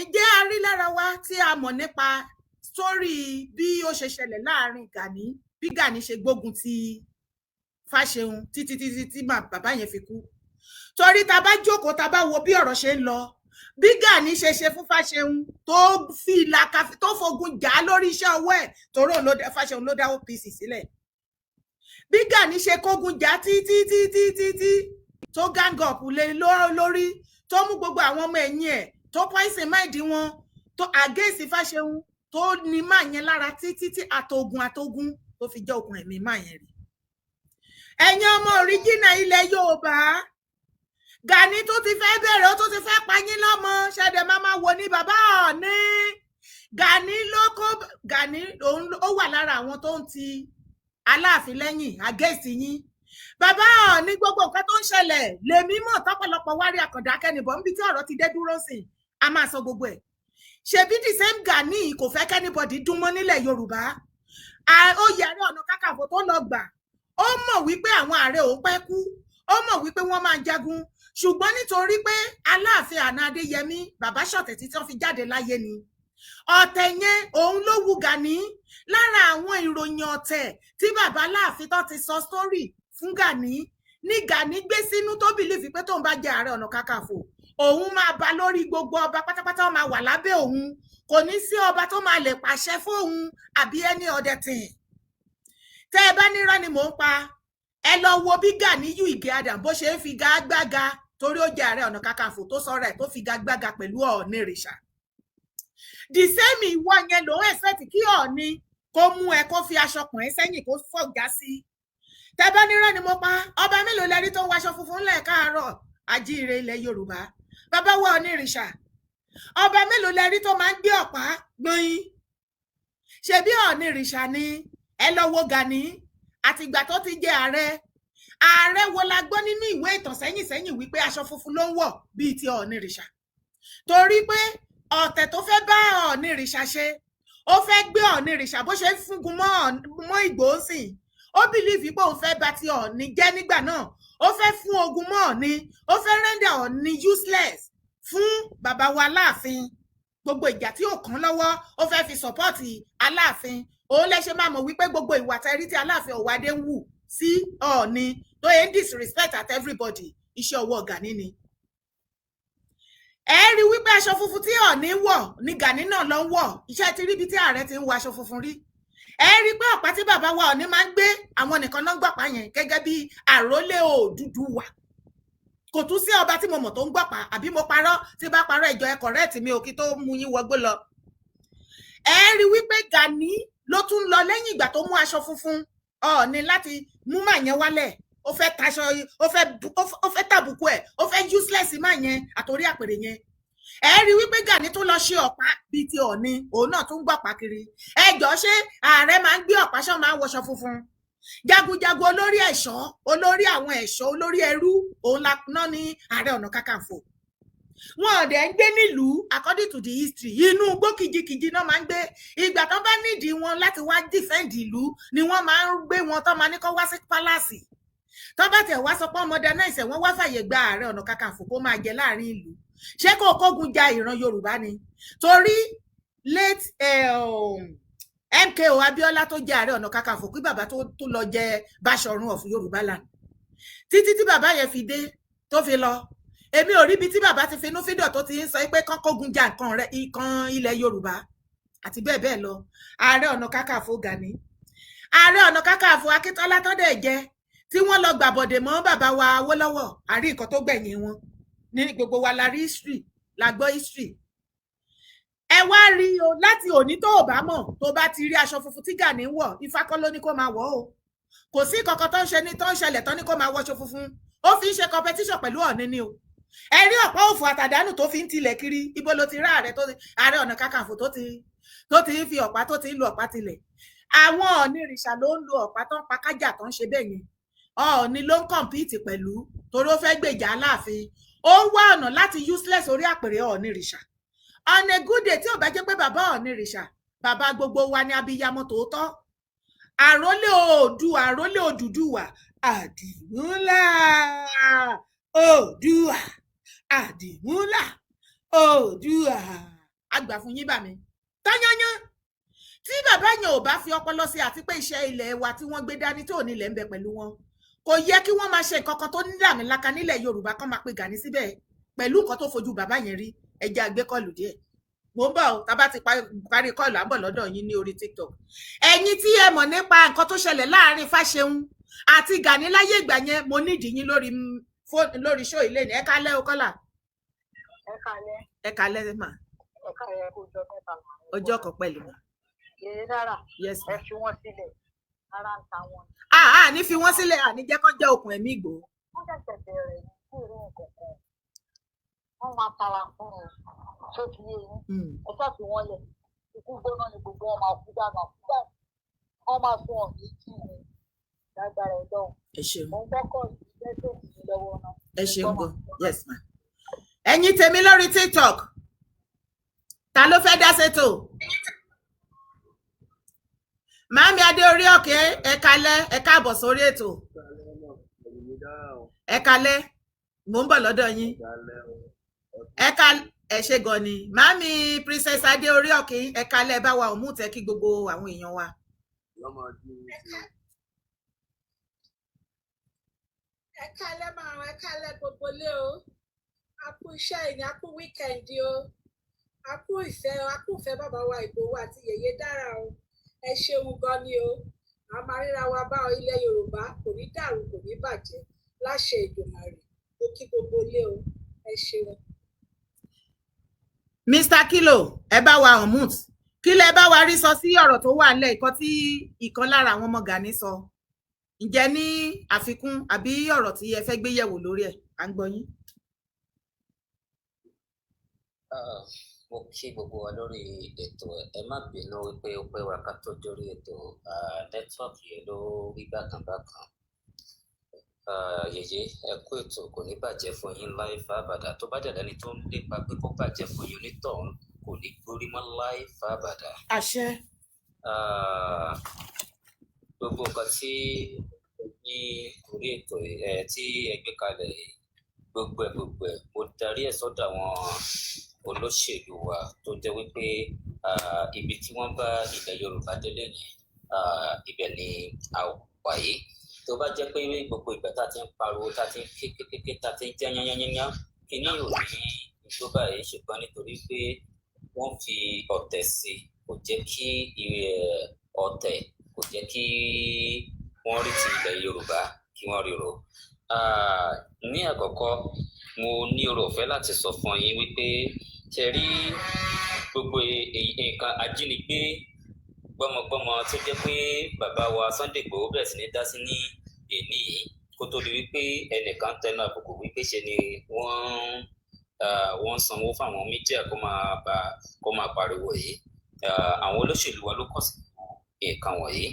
A: ǹjẹ́ a rí lára wa tí a mọ̀ nípa sórí bí ó ṣe ṣẹlẹ̀ láàrin Gani bí Gani ṣe gbógun ti Fáṣẹ̀hùn títí tí bàbá yẹn fi kú? Torí tá bá jókòó tá bá wo bí ọ̀rọ̀ ṣe ń lọ, bí Gani ṣe ṣe fún Fáṣẹ̀hùn tó fi làkàfi tó fogun jà lórí iṣẹ́ ọwọ́ ẹ̀ torí Fáṣẹ̀hùn ló dá OPC sílẹ̀. Bí Gani ṣe kógun jà tí tó gang up lé lórí tó mú gbogbo àwọn ọmọ ẹ̀yìn ẹ̀ tó poison mind wọn tó against Fáṣẹ̀hùn tó ní máa yẹn lára títí àtògùn tó fi jẹ́ okùn ẹ̀mí máa yẹn rí. Ẹ̀yin ọmọ òríjìnà ilẹ̀ Yorùbá, Gani tó ti fẹ́ bẹ̀rẹ̀ ó tó ti fẹ́ pa yín lọ́mọ ṣẹ̀dẹ̀ máa wò ní bàbá Ọọ̀ni. Gani òun ó wà lára àwọn tó ń ti Aláàfin lẹ́yìn against yín. Bàbá Ọọ̀ni gbogbo nǹkan tó ń ṣẹlẹ̀ lèmi mọ̀ tọ́pọ̀lọpọ̀ wárí Àkàndá kẹ́nìbọ̀ níbi tí ọ̀rọ̀ ti dé dúró sí a máa sọ gbogbo ẹ̀. Ṣebí the same Gani kò fẹ́ kẹ́nìbọ̀dì dún mọ́ nílẹ̀ Yorùbá. Ó yẹ Ààrẹ Ọ̀nà Kakanfò tó lọ gbà. Ó mọ̀ wípé àwọn ààrẹ ò pẹ́ kú. Ó mọ̀ wípé wọ́n máa jagun. Ṣùgbọ́n nítorí pé Aláàfin Àná Adéyẹmí bàbá ṣọ̀tẹ̀ tí wọ́n fi jáde láyé ni. Ọ̀tẹ̀ yẹn òun ló wu Gani. Lára àwọn ìròyìn ọ̀tẹ̀ tí bàbá Aláàfin tó ti sọ story fún Gani ní Gani gbé sínú tó bìlífì pé tóun bá jẹ Ààrẹ Ọ̀nà Kakanfò òun máa bá lórí gbogbo ọba pátápátá ó máa wà lábẹ́ òun, kò ní sí ọba tó máa lè pàṣẹ fóun àbí any other thing. Tẹ́ ẹ bá nírọ́ ni mò ń pa, ẹ lọ wo bí Ganiyu Ìgè Adam bó ṣe ń fi gagbága torí ó jẹ Ààrẹ Ọ̀nà Kakanfò tó sọ̀rọ̀ ẹ̀ tó fi gagbága pẹ̀lú Ọọ̀ni Ìrìṣà. The same ìwọ yẹn ló ń expect kí Ọọ̀ni kó mú ẹ kó fi aṣọ pọ̀n ẹ́ sẹ́yìn kó fọ̀gá sí. Tẹ́ bá nírọ́ ni mo pa, ọba mélòó lẹ rí tó ń waṣọ funfun ńlẹ̀ káàárọ̀ ajíire ilẹ̀ Yorùbá? Bàbá wa Ọọ̀ni Ìrìṣà. Ọba mélòó lẹ rí tó máa ń gbé ọ̀pá gbọ̀nyìn? Ṣebí Ọọ̀ni Ìrìṣà ni? Ẹ lọ wo Gani àtìgbà tó ti jẹ ààrẹ wo la gbọ́ nínú ìwé ìtàn sẹ́yìn wípé aṣọ funfun ló ń wọ̀ bíi ti Ọọ̀ni Ìrìṣà. Torí pé ọ̀tẹ̀ tó fẹ́ bá Ọọ̀ni Ìrìṣà ṣe, ó fẹ́ gbé Ọọ̀ni Ìrìṣà bó ṣe ń fúngun mọ́ Ìgbòho sìn. Ó bìlífì pé òun fẹ́ bà ti Ọọ̀ni jẹ́ nígbà náà. Ó fẹ́ fún ogun mọ́ Ọọ̀ni, ó fẹ́ render Ọọ̀ni useless fún bàbá wa Aláàfin. Gbogbo ìjà tí ò kàn lọ́wọ́ ó fẹ́ fi support Aláàfin. Òun lẹ ṣe máa mọ̀ wípé gbogbo ìwà tẹ́rí tí Aláàfin Ọ̀wádé ń wù sí Ọọ̀ni tó yẹ disrespect at everybody, iṣẹ́ ọwọ́ Gani ni. Ẹ rí wípé aṣọ funfun tí Ọọ̀ni wọ̀ ní Gani náà ló ń wọ̀. Iṣẹ́ ti rí bí tí ààrẹ ti ń wọ aṣọ funfun rí. Ẹ rí pé ọ̀pá tí bàbá wa Ọọ̀ni máa ń gbé àwọn nìkan náà ń gbọ̀pá yẹn gẹ́gẹ́ bí àrólé Odùduwà. Kò tún sí ọba tí mo mọ̀ tó ń gbọ̀pá, àbí mo parọ́? Tí bá parọ́ ìjọ ẹ correct mi ò kí tó mú yín wọgbó lọ. Ẹ rí wípé Gani ló tún lọ lẹ́yìn ìgbà tó mú aṣọ funfun Ọọ̀ni láti mú màá yẹn wálẹ̀. Ó fẹ́ taṣọ, ó fẹ́ tàbùkù ẹ̀, ó fẹ́ useless máa yẹn àtòrí àpèrè yẹn. Ẹ rí wípé Gani tó lọ ṣe ọ̀pá bíi ti Ọọ̀ni, òun náà tún gbọ̀pá kiri. Ẹ jọ̀ọ́ ṣé ààrẹ máa ń gbé ọ̀pá ṣọ́ máa ń wọṣọ funfun? Jagunjagun olórí ẹ̀ṣọ́, olórí àwọn ẹ̀ṣọ́, olórí ẹrú, òun la ná ní Ààrẹ Ọ̀nà Kakanfò. Wọn ò dẹ̀ ń gbé nílùú according to the history, inú igbó kìjikìji náà máa ń gbé. Ìgbà tán bá nídìí wọn láti wá defend ìlú ni wọ́n máa ń gbé wọn tán máa ní kó wá sí pálásì. Tán bá tẹ̀ wá sọ pé modernize wọ́n wá fàyè gba Ààrẹ Ọ̀nà Kakanfò kó máa jẹ láàrin ìlú. Ṣé kó kógun ja ìran Yorùbá ni? Torí late MKO Abiola tó jẹ Ààrẹ Ọ̀nà Kakanfò kí bàbá tó lọ jẹ Báṣọ̀run of Yorùbá land. Títí tí bàbá yẹn fi dé tó fi lọ. Èmi ò rí ibi tí bàbá ti finú fídọ̀ tó ti ń sọ pé kán kógun ja nǹkan ilẹ̀ Yorùbá àti bẹ́ẹ̀ bẹ́ẹ̀ lọ. Ààrẹ Ọ̀nà Kakanfò Gani. Ààrẹ Ọ̀nà Kakanfò Akíntọ́lá tó dẹ̀ jẹ tí wọ́n lọ gbàbọ̀dè mọ́ bàbá wa Awólọ́wọ̀, àrí nǹkan tó gbẹ̀yìn wọn. Ní gbogbo wa la rí history, la gbọ́ history. Ẹ wá rí o láti òní tó ò bá mọ̀ tó bá ti rí aṣọ funfun tí Gani wọ̀, Ifá kọ́ ló ní kó máa wọ̀ o. Kò sí kankan tó ń ṣe ní tó ń ṣẹlẹ̀ tán ní kó máa wọṣọ funfun. Ó fi ń ṣe competition pẹ̀lú Ọọ̀ni ni o. Ẹ rí ọ̀pá òfò àtàdánù tó fi ń tilẹ̀ kiri, ibo ló ti rí Ààrẹ Ọ̀nà Kakanfò tó ti ń fi ọ̀pá tó ti ń lo ọ̀pá tilẹ̀. Àwọn Ọọ̀ni Ìrìṣà ló ń lo ọ̀pá tó ń pa kájà tó ń ṣe bẹ́ẹ̀ yẹn. Ọọ̀ni ló ń compete pẹ̀lú torí ó fẹ́ gbèjà Aláàfin. Ó ń wá ọ̀nà láti useless orí àpèrè Ọọ̀ni Ìrìṣà. On a good day tí ò bá jẹ́ pé bàbá Ọọ̀ni Ìrìṣà, bàbá gbogbo wa ni abiyamọ tòótọ́. Àrólé Oòduà, àrólé Odùduwà, Àdìmúlà Oòduà, Àdìmúlà Oòduà. àgbà fún yín bà mí tányányán tí bàbá yẹn ò bá fi ọpọlọ sí àti pé iṣẹ́ ilẹ̀ wa tí wọ́n gbé dání tó nílẹ̀ ń bẹ pẹ̀lú wọn kò yẹ kí wọ́n máa ṣe nǹkan kan tó ní làmìlaka nílẹ̀ Yorùbá kan máa pe Gani síbẹ̀ pẹ̀lú nǹkan tó fojú bàbá yẹn rí ẹjẹ́ àgbékọ́lù díẹ̀ mo ń bọ̀ ọ́ tá bá ti parí kọ́ọ̀lù àbọ̀ lọ́dọ̀ yín ní orí TikTok ẹ̀yin tí ẹ mọ̀ nípa nǹkan tó ṣẹlẹ̀ láàrin Fáṣẹ̀hùn àti Gani láyé ìgbà yẹn mo nídìí yín lórí ṣó ilé ní ẹ kálẹ́ o Kọ́lá. ẹ kálẹ́ mà. ọjọ́ kan pẹ̀lú mà. yes ma.
H: ẹ fi wọn sílẹ̀ ara ń ta wọn.
A: ní fi wọn sílẹ̀ àní jẹ́ kó jẹ́ okùn ẹ̀mí ìgbò.
H: wọ́n ṣẹ̀ṣẹ̀ bẹ̀rẹ̀ ní kúrò nǹkan kan wọ́n máa tara fún un tó fi yé yín ẹ ṣáàfin wọn lẹ̀ ikú gbóná ni gbogbo wọn máa kú dànù àkúdà wọn máa fún ọ ní kí ni lágbára ẹ lọ́hùn.
A: ẹ ṣeun.
H: mo ń gbọ́kọ̀ lẹ́sẹ̀ sí lọ́wọ́ náà.
A: ẹ ṣeun gan yes ma. ẹ̀yin tèmi lórí TikTok ta ló fẹ́ dá sétò. Màámi Adé orí òkè ẹ kálẹ́ ẹ káàbọ̀ sórí ètò. ẹ kálẹ́ mò ń bọ̀ lọ́dọ̀ yín. ẹ ṣe gan ni Màámi Princess Adé orí òkè ẹ kálẹ́ bá wa òmù tẹ́ kí gbogbo àwọn èèyàn wa.
B: ẹ kálẹ́ máa ẹ kálẹ́ gbogbo lé o a kú iṣẹ́ ìyẹn a kú wíkẹ̀ndì o a kú ìfẹ́ bàbá wa Ìgbòho àti Yèyé Dára o ẹ ṣeun gan ni o a máa ríra wa bá ilẹ̀ Yorùbá kò ní dàrú kò ní bàjẹ́ láṣẹ Èdùmàrè ó kí gbogbo ilé o ẹ ṣeun.
A: Mr. Kilo ẹ bá wa unmute kí lẹ bá wa rí sọ sí ọ̀rọ̀ tó wà nílẹ̀ ìkan tí ìkan lára àwọn ọmọ Gani sọ ǹjẹ́ ní àfikún àbí ọ̀rọ̀ tí ẹ fẹ́ gbé yẹ̀wò lórí ẹ̀ à ń gbọ́ yín.
I: mo kí gbogbo wa lórí ètò ẹ má bínú wípé ó pẹ́ wá ká tó dórí ètò nẹ́tíwọ́ọ̀kì yẹn ló rí bákan bákan. Yèyé ẹ kú ètò kò ní bàjẹ́ fún yín láì fàbàdà tó bá dàda ni tó ń lépa pé kó bàjẹ́ fún yín onítọ̀hún kò ní gbórí mọ́ láì fàbàdà.
A: àṣẹ.
I: Gbogbo nǹkan tí ní orí ètò tí ẹ gbé kalẹ̀ gbogbo ẹ̀ mo darí ẹ̀ sọ́dọ̀ àwọn olóṣèlú wa tó jẹ́ wípé ibi tí wọ́n bá ilẹ̀ Yorùbá délé yẹn ibẹ̀ ni àwàyé tó bá jẹ́ pé gbogbo ìgbà tá a ti ń pariwo tá a ti ń kékeré tá a ti ń jẹ́ yányányányá kíní ò ní tó báyìí ṣùgbọ́n nítorí pé wọ́n fi ọ̀tẹ̀ sí kò jẹ́ kí ọ̀tẹ̀ kò jẹ́ kí wọ́n rí ti ilẹ̀ Yorùbá kí wọ́n ríro. Ní àkọ́kọ́ mo ní oore ọ̀fẹ́ láti sọ fún yín wípé ṣe rí gbogbo nǹkan ajínigbé gbọ́mọgbọ́mọ tó jẹ́ pé bàbá wa Sunday Igboho bẹ̀rẹ̀ sí ní dá sí ní èní yìí kó tó di wípé ẹnìkan tẹnu àbùkù wípé ṣe ni wọ́n sanwó fáwọn mídíà kó máa pariwo yìí àwọn olóṣèlú wa ló kọ̀ sí nǹkan wọ̀nyí.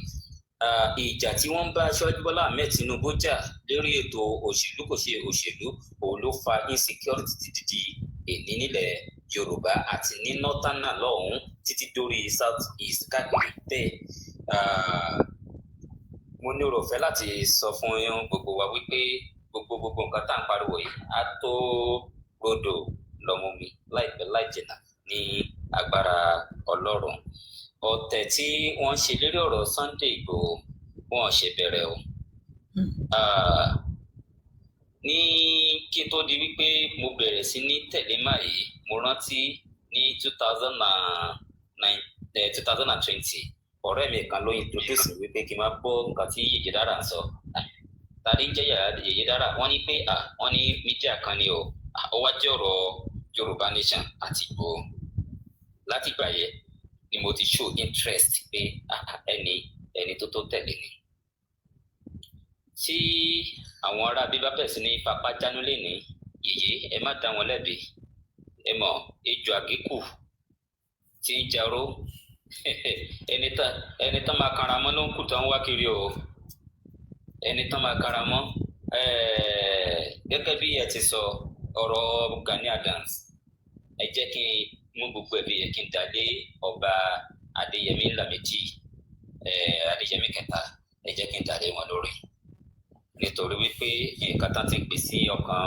I: Ìjà tí wọ́n bá Aṣíwájú Bọ́lá Ahmed Tinubu jà lórí ètò òṣèlú kò ṣe òṣèlú òun ló fa insecurity títí di èní nílẹ̀ Yorùbá àti ní northern lọ́hùn títí dórí south east káàkiri bẹ́ẹ̀. Mo ní oore ọ̀fẹ́ láti sọ fún gbogbo wa wípé gbogbo nǹkan tá à ń pariwo yìí á tó gbọdọ̀ lọ́mú mi láìpẹ́ láì jìnnà ní agbára Ọlọ́run. Ọ̀tẹ̀ tí wọ́n ṣe lórí ọ̀rọ̀ Sunday Igboho wọ́n ṣe bẹ̀rẹ̀ o. Ní kí tó di wípé mo bẹ̀rẹ̀ sí ní tẹ̀lé màyí mo rántí ní 2020 ọ̀rẹ́ mi kan ló introduce mi wípé kí n máa gbọ́ nǹkan tí Yèyé Dára ń sọ. Tàbí ń jẹ́ Yèyé Dára wọ́n ní pé wọ́n ní mídíà kan ni o ó wá jẹ́ ọ̀rọ̀ Yorùbá Nation àti Igboho. Láti ìgbà yẹn ni mo ti show interest pé ẹni tó tẹ̀lé ni. Tí àwọn ará bíbá bẹ̀rẹ̀ sí ní fapá jánu lé ní Yèyé ẹ má dá wọn lẹ́bi ẹ mọ̀ ejò àgékù tí ń jaró ẹni tán máa kanra mọ́ ló ń kú tán wá kiri o ẹni tán máa kanra mọ́ gẹ́gẹ́ bí ẹ ti sọ ọ̀rọ̀ Gani Adams ẹ jẹ́ kí n mú gbogbo ẹbí yẹ kí n dálé ọba Adéyẹmí Lámìdí Adéyẹmí kẹta ẹ jẹ́ kí n dálé wọn lórí nítorí wípé nǹkan tán ti gbé sí ọkàn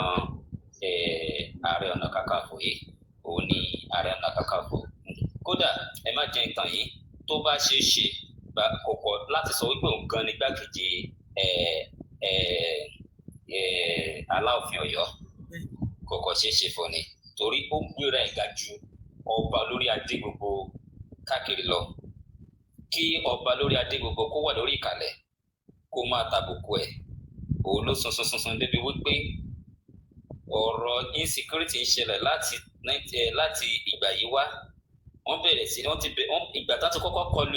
I: Ààrẹ Ọ̀nà Kakanfò yìí òun ni Ààrẹ Ọ̀nà Kakanfò ń kódà ẹ má jẹ́ nǹkan yìí tó bá ṣeé ṣe kọ̀kọ̀ láti sọ wípé òun gan ni igbákejì Aláàfin Ọ̀yọ́ kọ̀kọ̀ ṣeé ṣe fún ni torí ó gbéra ẹ̀ ga ju ọba lórí adé gbogbo káàkiri lọ kí ọba lórí adé gbogbo kó wà lórí ìkàlẹ̀ kó máa tàbùkù ẹ̀ òun ló sunsun débi wípé ọ̀rọ̀ insecurity ń ṣẹlẹ̀ láti ìgbà yìí wá wọ́n bẹ̀rẹ̀ sí ìgbà tó ti kọ́kọ́ kọlu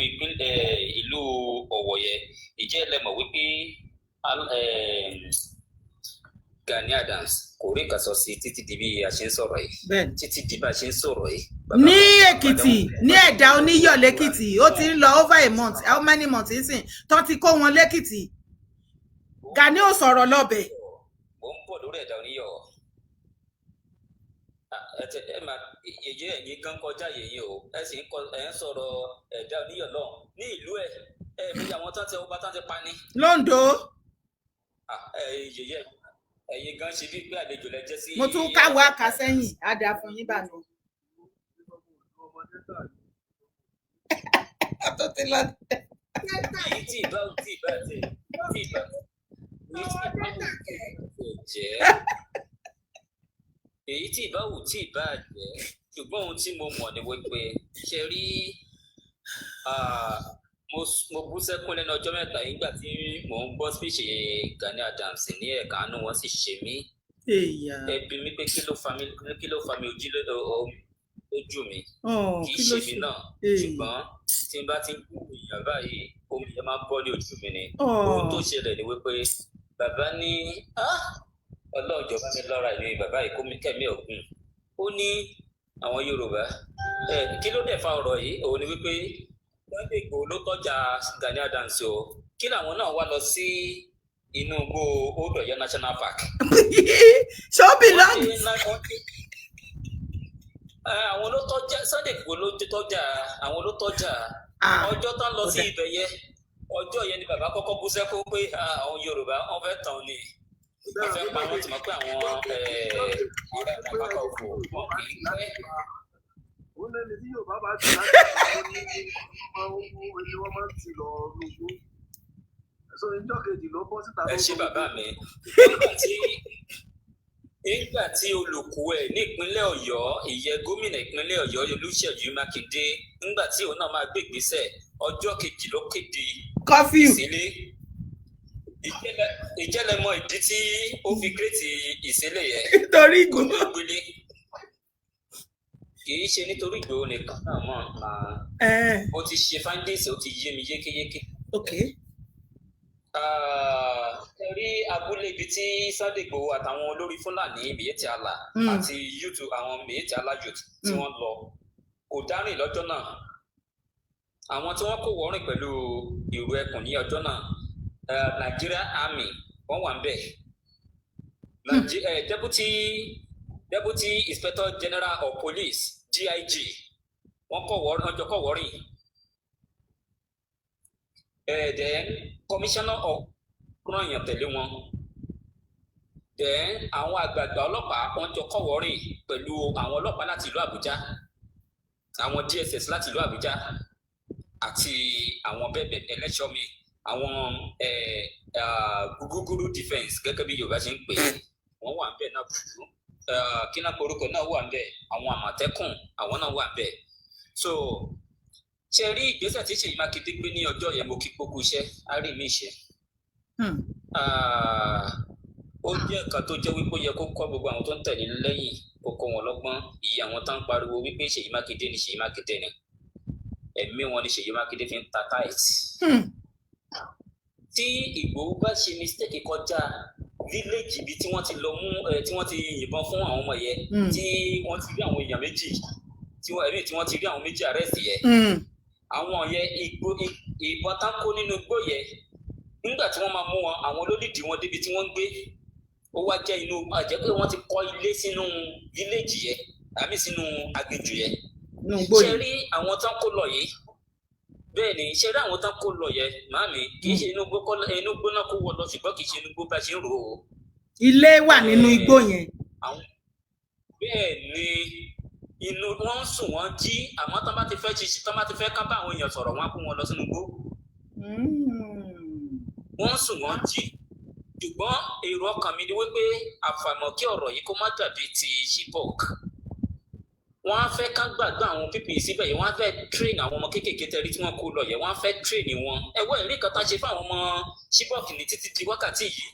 I: ìlú Ọ̀wọ̀yẹ ìjẹ́ ẹlẹ́mọ̀ wípé Gani Adams kò rí nǹkan sọ sí títí di bí a ṣe ń sọ̀rọ̀ yìí títí di bá a ṣe ń sọ̀rọ̀ yìí.
A: ní Èkìtì ní Ẹ̀dá Oníyọ̀ lẹ́kìtì ó ti ń lọ over a month how many months nísìn tó ti kó wọn lẹ́kìtì Gani ò sọ̀rọ̀ lọ́bẹ̀.
I: mo ń bọ̀ lórí Ẹ̀dá Oníyọ̀ ẹ máa yèyé ẹ̀yin gan kọjá yèyé o ẹ sì ń sọ̀rọ̀ Ẹ̀dá Oníyọ̀ náà ní ìlú ẹ̀ bí àwọn tán ti ọba tán ti pa ni.
A: Lóńdó.
I: Yèyé ẹ̀yin gan ṣe bí pé àlejò lẹ jẹ́ sí.
A: mo tún káwọ́ àkàsẹ́yìn á dáa fún yín bá mi.
I: èyí tí ìbá wù tí ìbá jẹ́ ṣùgbọ́n ohun tí mo mọ̀ ni wípé ṣe rí mo bú sẹ́kún lẹ́nu ọjọ́ mẹ́ta nígbà tí mò ń gbọ́ speech Gani Adams ní ẹ̀ka àánú wọn sì ṣe mí ẹbí mi pé kí ló fa mi ojú mi kì í ṣe mi náà ṣùgbọ́n tí n bá ti ń kú èèyàn báyìí omi yẹn máa ń bọ́ ní ojú mi ni ohun tó ṣẹlẹ̀ ni wípé bàbá ní ọlọ́ọ̀jọ́ bá mi lọ́ra ìlú bàbá yìí kó mi kẹ́mi ọ̀gùn ó ní àwọn Yorùbá kí ló dẹ̀ fa ọ̀rọ̀ yìí òun ni wípé Sunday Igboho ló tọ́jà Gani Adams o kí làwọn náà wá lọ sí inú igbó Old Ọ̀yọ́ National Park.
A: ṣọ́ọ̀bì lọ́ọ̀dì.
I: àwọn ló tọ́jà Sunday Igboho ló tọ́jà àwọn ló tọ́jà ọjọ́ tán lọ sí ibẹ̀ yẹn ọjọ́ yẹn ni bàbá kọ́kọ́ bú sẹ́kún pé àwọn Yorùbá wọn fẹ́ tàn ní wọ́n fẹ́ pa wọ́n ti mọ̀ pé àwọn ọ̀rẹ́ àpapọ̀ òfò wọn kì í pẹ́.
D: ó lé ní tí Yorùbá bá ti láti àwọn ní wọ́n máa ń ti lọ lógún ẹ̀sọ́ ìjọ́ kejì ló bọ́ síta.
I: ẹ ṣé bàbá mi nígbà tí olùkọ́ ẹ̀ ní ìpínlẹ̀ Ọ̀yọ́ ìyẹn gómìnà ìpínlẹ̀ Ọ̀yọ́ Olúṣèyí Mákindé nígbà tí òun náà máa gbé ìgbésẹ̀ ọjọ́ kejì ló kéde ìsílẹ̀ ìjẹ́lẹ̀mọ́ ìdí tí ó fi kírètì ìsílẹ̀ yẹn
A: nítorí Ìgbòho
I: kì í ṣe nítorí Ìgbòho nìkan náà mọ̀ ó ti ṣe fáńdéèsì ó ti yé mi yékéyéké. rí abúlé ibi tí Sunday Igboho àtàwọn olórí Fúlàní Miyetti Allah àti YouTube àwọn Miyetti Allah youth tí wọ́n lọ kò dárìn lọ́jọ́ náà àwọn tí wọ́n kò wọ́rìn pẹ̀lú ìrù ẹkùn ní ọjọ́ náà Nigeria Army wọ́n wà ń bẹ̀ Deputy Inspector General of Police DIG wọ́n kọ̀ wọ́rìn then Commissioner of Crime tẹ̀lé wọn then àwọn àgbààgbà ọlọ́pàá wọ́n jọ kọ̀ wọ́rìn pẹ̀lú àwọn ọlọ́pàá láti ìlú Àbújá àwọn DSS láti ìlú Àbújá àti àwọn bẹ́ẹ̀ ẹlẹ́ṣọ́ mi àwọn gúgúrú defence gẹ́gẹ́ bí Yorùbá ṣe ń pè é wọ́n wà ń bẹ̀ náà bùrú kí náà orúkọ náà wà ń bẹ̀ àwọn Àmọ̀tẹ́kùn àwọn náà wà ń bẹ̀ so ṣe rí ìgbésẹ̀ tí Ṣèyí Mákindé gbé ní ọjọ́ yẹn mo kí gbogbo iṣẹ́ á rí mi ṣe ó jẹ́ nǹkan tó jẹ́ wípé ó yẹ kó kọ́ gbogbo àwọn tó ń tẹ̀lé lẹ́yìn kó kọ́ wọn lọ́gbọ́n ìyí àwọn tó ń pariwo wípé Ṣèyí Mákindé ni Ṣèyí Mákindé ni ẹ̀mí wọn ni Ṣèyí Mákindé fi ń ta táìtì tí Ìgbòho bá ṣe mistake kọjá village ibi tí wọ́n ti lọ mú tí wọ́n ti yìnbọn fún àwọn ọmọ yẹn tí wọ́n ti rí àwọn èèyàn méjì tí wọ́n ti rí àwọn méjì arrest yẹn àwọn yẹn ìbọn tán kó nínú igbó yẹn nígbà tí wọ́n máa mú wọn àwọn olódìdí wọn débi tí wọ́n ń gbé ó wá jẹ́ inú àjẹ́ pé wọ́n ti kọ́ ilé sínú village yẹn àmì sínú aginjù yẹn ṣe rí àwọn tán kó lọ yìí bẹ́ẹ̀ ni ṣe rí àwọn tán kó lọ yẹn màámi kì í ṣe inú igbó náà kó wọ lọ ṣùgbọ́n kì í ṣe inú igbó bá ṣe ń rò ó.
A: ilé wà nínú igbó yẹn.
I: bẹ́ẹ̀ ni inú wọn ń sùn wọn jí àmọ́ tán bá ti fẹ́ kán bá àwọn èèyàn sọ̀rọ̀ wọn á kó wọn lọ sínú igbó wọ́n ń sùn wọ́n jí ṣùgbọ́n èrò ọkàn mi ni wípé àfàìmọ̀ kí ọ̀rọ̀ yìí kó má dàbí ti Chibok wọ́n á fẹ́ ká gbàgbé àwọn pípì síbẹ̀ yìí wọ́n á fẹ́ train àwọn ọmọ kéékèèké tẹ́rí tí wọ́n kó lọ yẹn wọ́n á fẹ́ train wọn ẹ̀wọ́ ẹ̀rí kan tá a ṣe fún àwọn ọmọ Chibok ní títí di wákàtí yìí.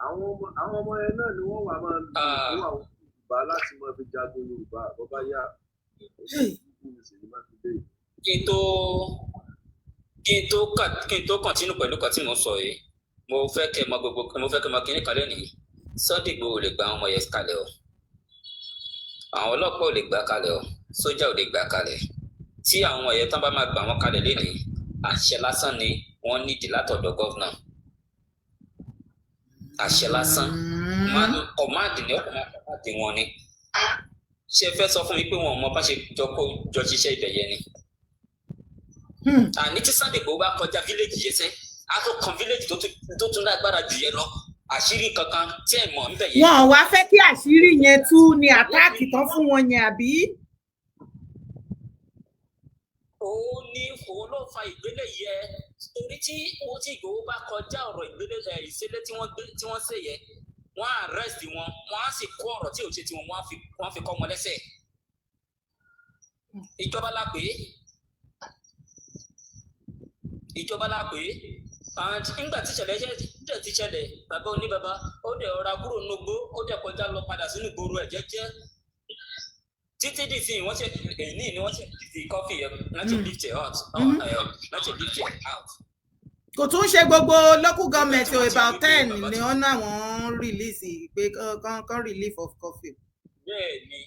J: àwọn ọmọ yẹn náà ni wọ́n wà máa ń lò fún àwọn Yorùbá láti máa fi jagun Yorùbá bọ́bá yá kí n tó kọ̀ntínú pẹ̀lú kan tí mo sọ yìí mo fẹ́ kẹ́ mọ kíní kan lẹ́nìí Sunday Igboho ò lè gba àwọn ọmọ yẹn kalẹ̀ o àwọn ọlọ́pàá ò lè gbà kalẹ̀ o sójà ò lè gbà kalẹ̀ tí àwọn ọmọ yẹn tán bá máa gbà wọ́n kalẹ̀ lẹ́nìí àṣẹ lásán ni wọ́n nídìí látọ̀dọ̀ gọ́vnà àṣẹ lásán ọ̀máàdì ni ọ̀máàdì wọn ni ṣé ẹ fẹ́ sọ fún mi pé wọn ò mọ bá ṣe jọ ṣiṣẹ́ ibẹ̀ yẹn ni àní tí Sunday Igboho bá kọjá fíléèjì yẹn sẹ́ á tó kan fíléèjì tó tún lágbára jù yẹn lọ àṣírí kankan tí ẹ mọ̀ níbẹ̀ yẹn.
A: wọn ò wá fẹ́ kí àṣírí yẹn tú ní àtáàkì tán fún wọn yẹn àbí.
I: òun ló fa ìgbélé yẹ torí tí Igboho bá kọjá ọ̀rọ̀ ìgbélé ìṣẹ̀lẹ̀ tí wọ́n ṣe yẹ wọ́n á arrest wọn wọ́n á sì kó ọ̀rọ̀ tí ò ṣe tiwọn wọ́n á fi kọ́ wọn lẹ́sẹ̀. ìjọba la pè é nígbà tí ìṣẹ̀lẹ̀ ti ṣẹlẹ̀ bàbá oníbàbá ó dẹ̀ ọ̀rá kúrò nógbó ó dẹ̀ kọjá lọ padà sínú ìgboro ẹ̀ jẹ́jẹ́ títí di sí wọ́n ṣe èyí ni wọ́n ṣe di kọ́fì yẹn láti lift it out láti lift it out.
A: kò tún ṣe gbogbo local government o about 10 ni wọ́n náà wọ́n release pé kan relief of coffee.
I: bẹ́ẹ̀ni.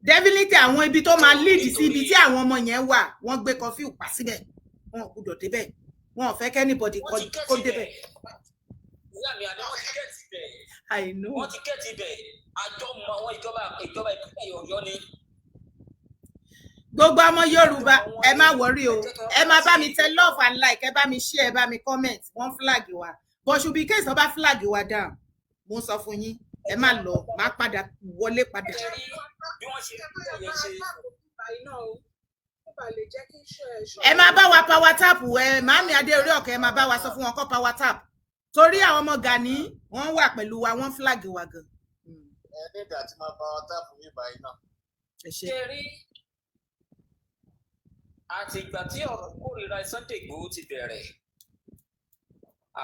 A: definitely àwọn ibi tó máa lead sí ibi tí àwọn ọmọ yẹn wà wọ́n gbé coffee pa síbẹ̀ wọn ò gbọ́dọ̀ débẹ̀ wọn ò fẹ́ kí anybody kó débẹ̀.
I: ìyá mi àná wọ́n ti gẹ̀ẹ́tì bẹ̀.
A: I know.
I: wọ́n ti gẹ̀ẹ́tì bẹ̀ àjọ mọ àwọn ìjọba ìpínlẹ̀ Ọ̀yọ́ ni.
A: gbogbo ọmọ Yorùbá ẹ má wọrí o ẹ má bá mi tẹ love and like ẹ bá mi share ẹ bá mi comment wọ́n flag wa but ṣùgbọ́n in case wọ́n bá flag wa down mo sọ fún yín ẹ má lọ má padà wọlé padà.
I: bí wọ́n ṣe ń ṣe
A: ẹ máa bá wa power tap ẹ Màámi Adé-Orí Ọ̀kẹ́ ẹ máa bá wa sọ fún wọn kó power tap torí àwọn ọmọ Gani wọ́n wà pẹ̀lú wa wọ́n flag wa gan.
D: ẹ nígbà tí máa power tap mi báyìí náà.
I: ṣe rí àti ìgbà tí ọ̀rọ̀ kórìíra Sunday Igboho ti bẹ̀rẹ̀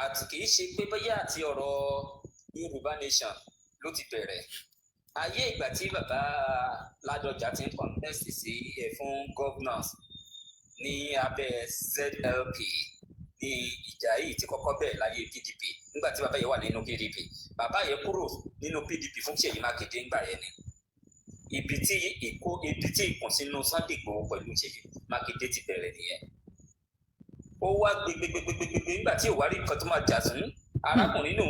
I: àti kì í ṣe pé bóyá àti ọ̀rọ̀ Yorùbá nation ló ti bẹ̀rẹ̀ ayé ìgbà tí bàbá Ládọjà ti ń contest sí fún governors ní abẹ́ ZLP ní ìjà yìí ti kọ́kọ́ bẹ̀rẹ̀ láyé PDP nígbà tí bàbá yẹn wà nínú PDP bàbá yẹn kúrò nínú PDP fún Ṣèyí Mákindé ńgbà yẹn ni ibi tí ìkùnsínú Sunday Igboho pẹ̀lú Ṣèyí Mákindé ti bẹ̀rẹ̀ nìyẹn ó wá gbégbégbégbégbé nígbà tí ìwárí nǹkan tó máa jà sún arákùnrin ní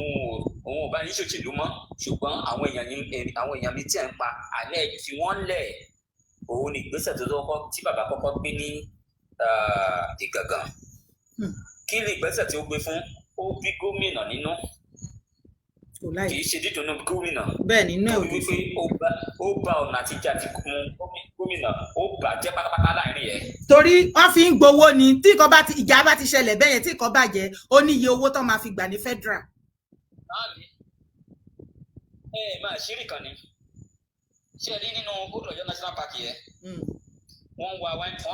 I: òun ò bá yín ṣòṣèlú mọ́ ṣùgbọ́n àwọn èèyàn mi tí ẹ̀ ń pa àlẹ́ fi wọ́n lẹ̀ òun ni ìgbésẹ̀ tó kọ́kọ́ tí bàbá kọ́kọ́ gbé ní Ìgàngán kí ni ìgbésẹ̀ tí ó gbé fún ó bí gómìnà nínú kì í ṣe dídùnú gómìnà
A: bẹ́ẹ̀ nínú ẹ̀
I: wípé ó bá ọ̀nà àtijọ́ àti gómìnà ó bàjẹ́ pátápátá láàrin ẹ̀.
A: torí wọ́n fi ń gbowó ni tí ìjà bá ti ṣẹlẹ̀ bẹ́ẹ̀ yẹn tí nǹkan bàjẹ́ ó ní iye owó tó máa fi gbà ní federal.
I: máa ṣírí kan ni ṣé ẹ rí nínú Old Ọ̀yọ́ National Park yẹn wọ́n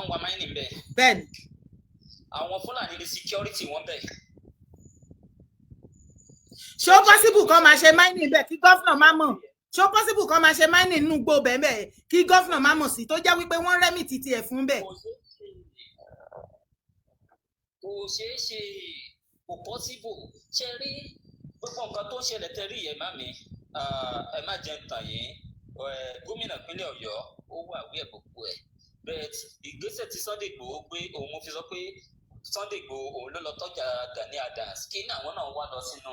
I: ń wa mining bẹ́ẹ̀.
A: bẹ́ẹ̀ni.
I: àwọn Fúlàní ní security wọn bẹ́ẹ̀.
A: ṣé ó possible kan máa ṣe mining bẹ́ẹ̀ kí gọ́fìnà má mọ̀ ṣé ó possible kan máa ṣe mining nínú gbó bẹ́ẹ̀ kí gọ́fìnà má mọ̀ sí tó jẹ́ wípé wọ́n rẹ́mì títí ẹ̀ fún bẹ́ẹ̀.
I: kò ṣeé ṣe kò possible ṣe rí gbogbo nǹkan tó ń ṣẹlẹ̀ tẹ́rí yẹn má mi ẹ má jẹ́ ń tàn yín gómìnà ìpínlẹ̀ Ọ̀yọ́ ó wà wí ẹ̀ gbogbo ẹ̀ bẹ́ẹ̀ ìgbésẹ̀ tí Sunday Igboho gbé òun mo fi sọ pé Sunday Igboho òun ló lọ tọ́jà Gani Adams kí ní àwọn náà wá lọ sínú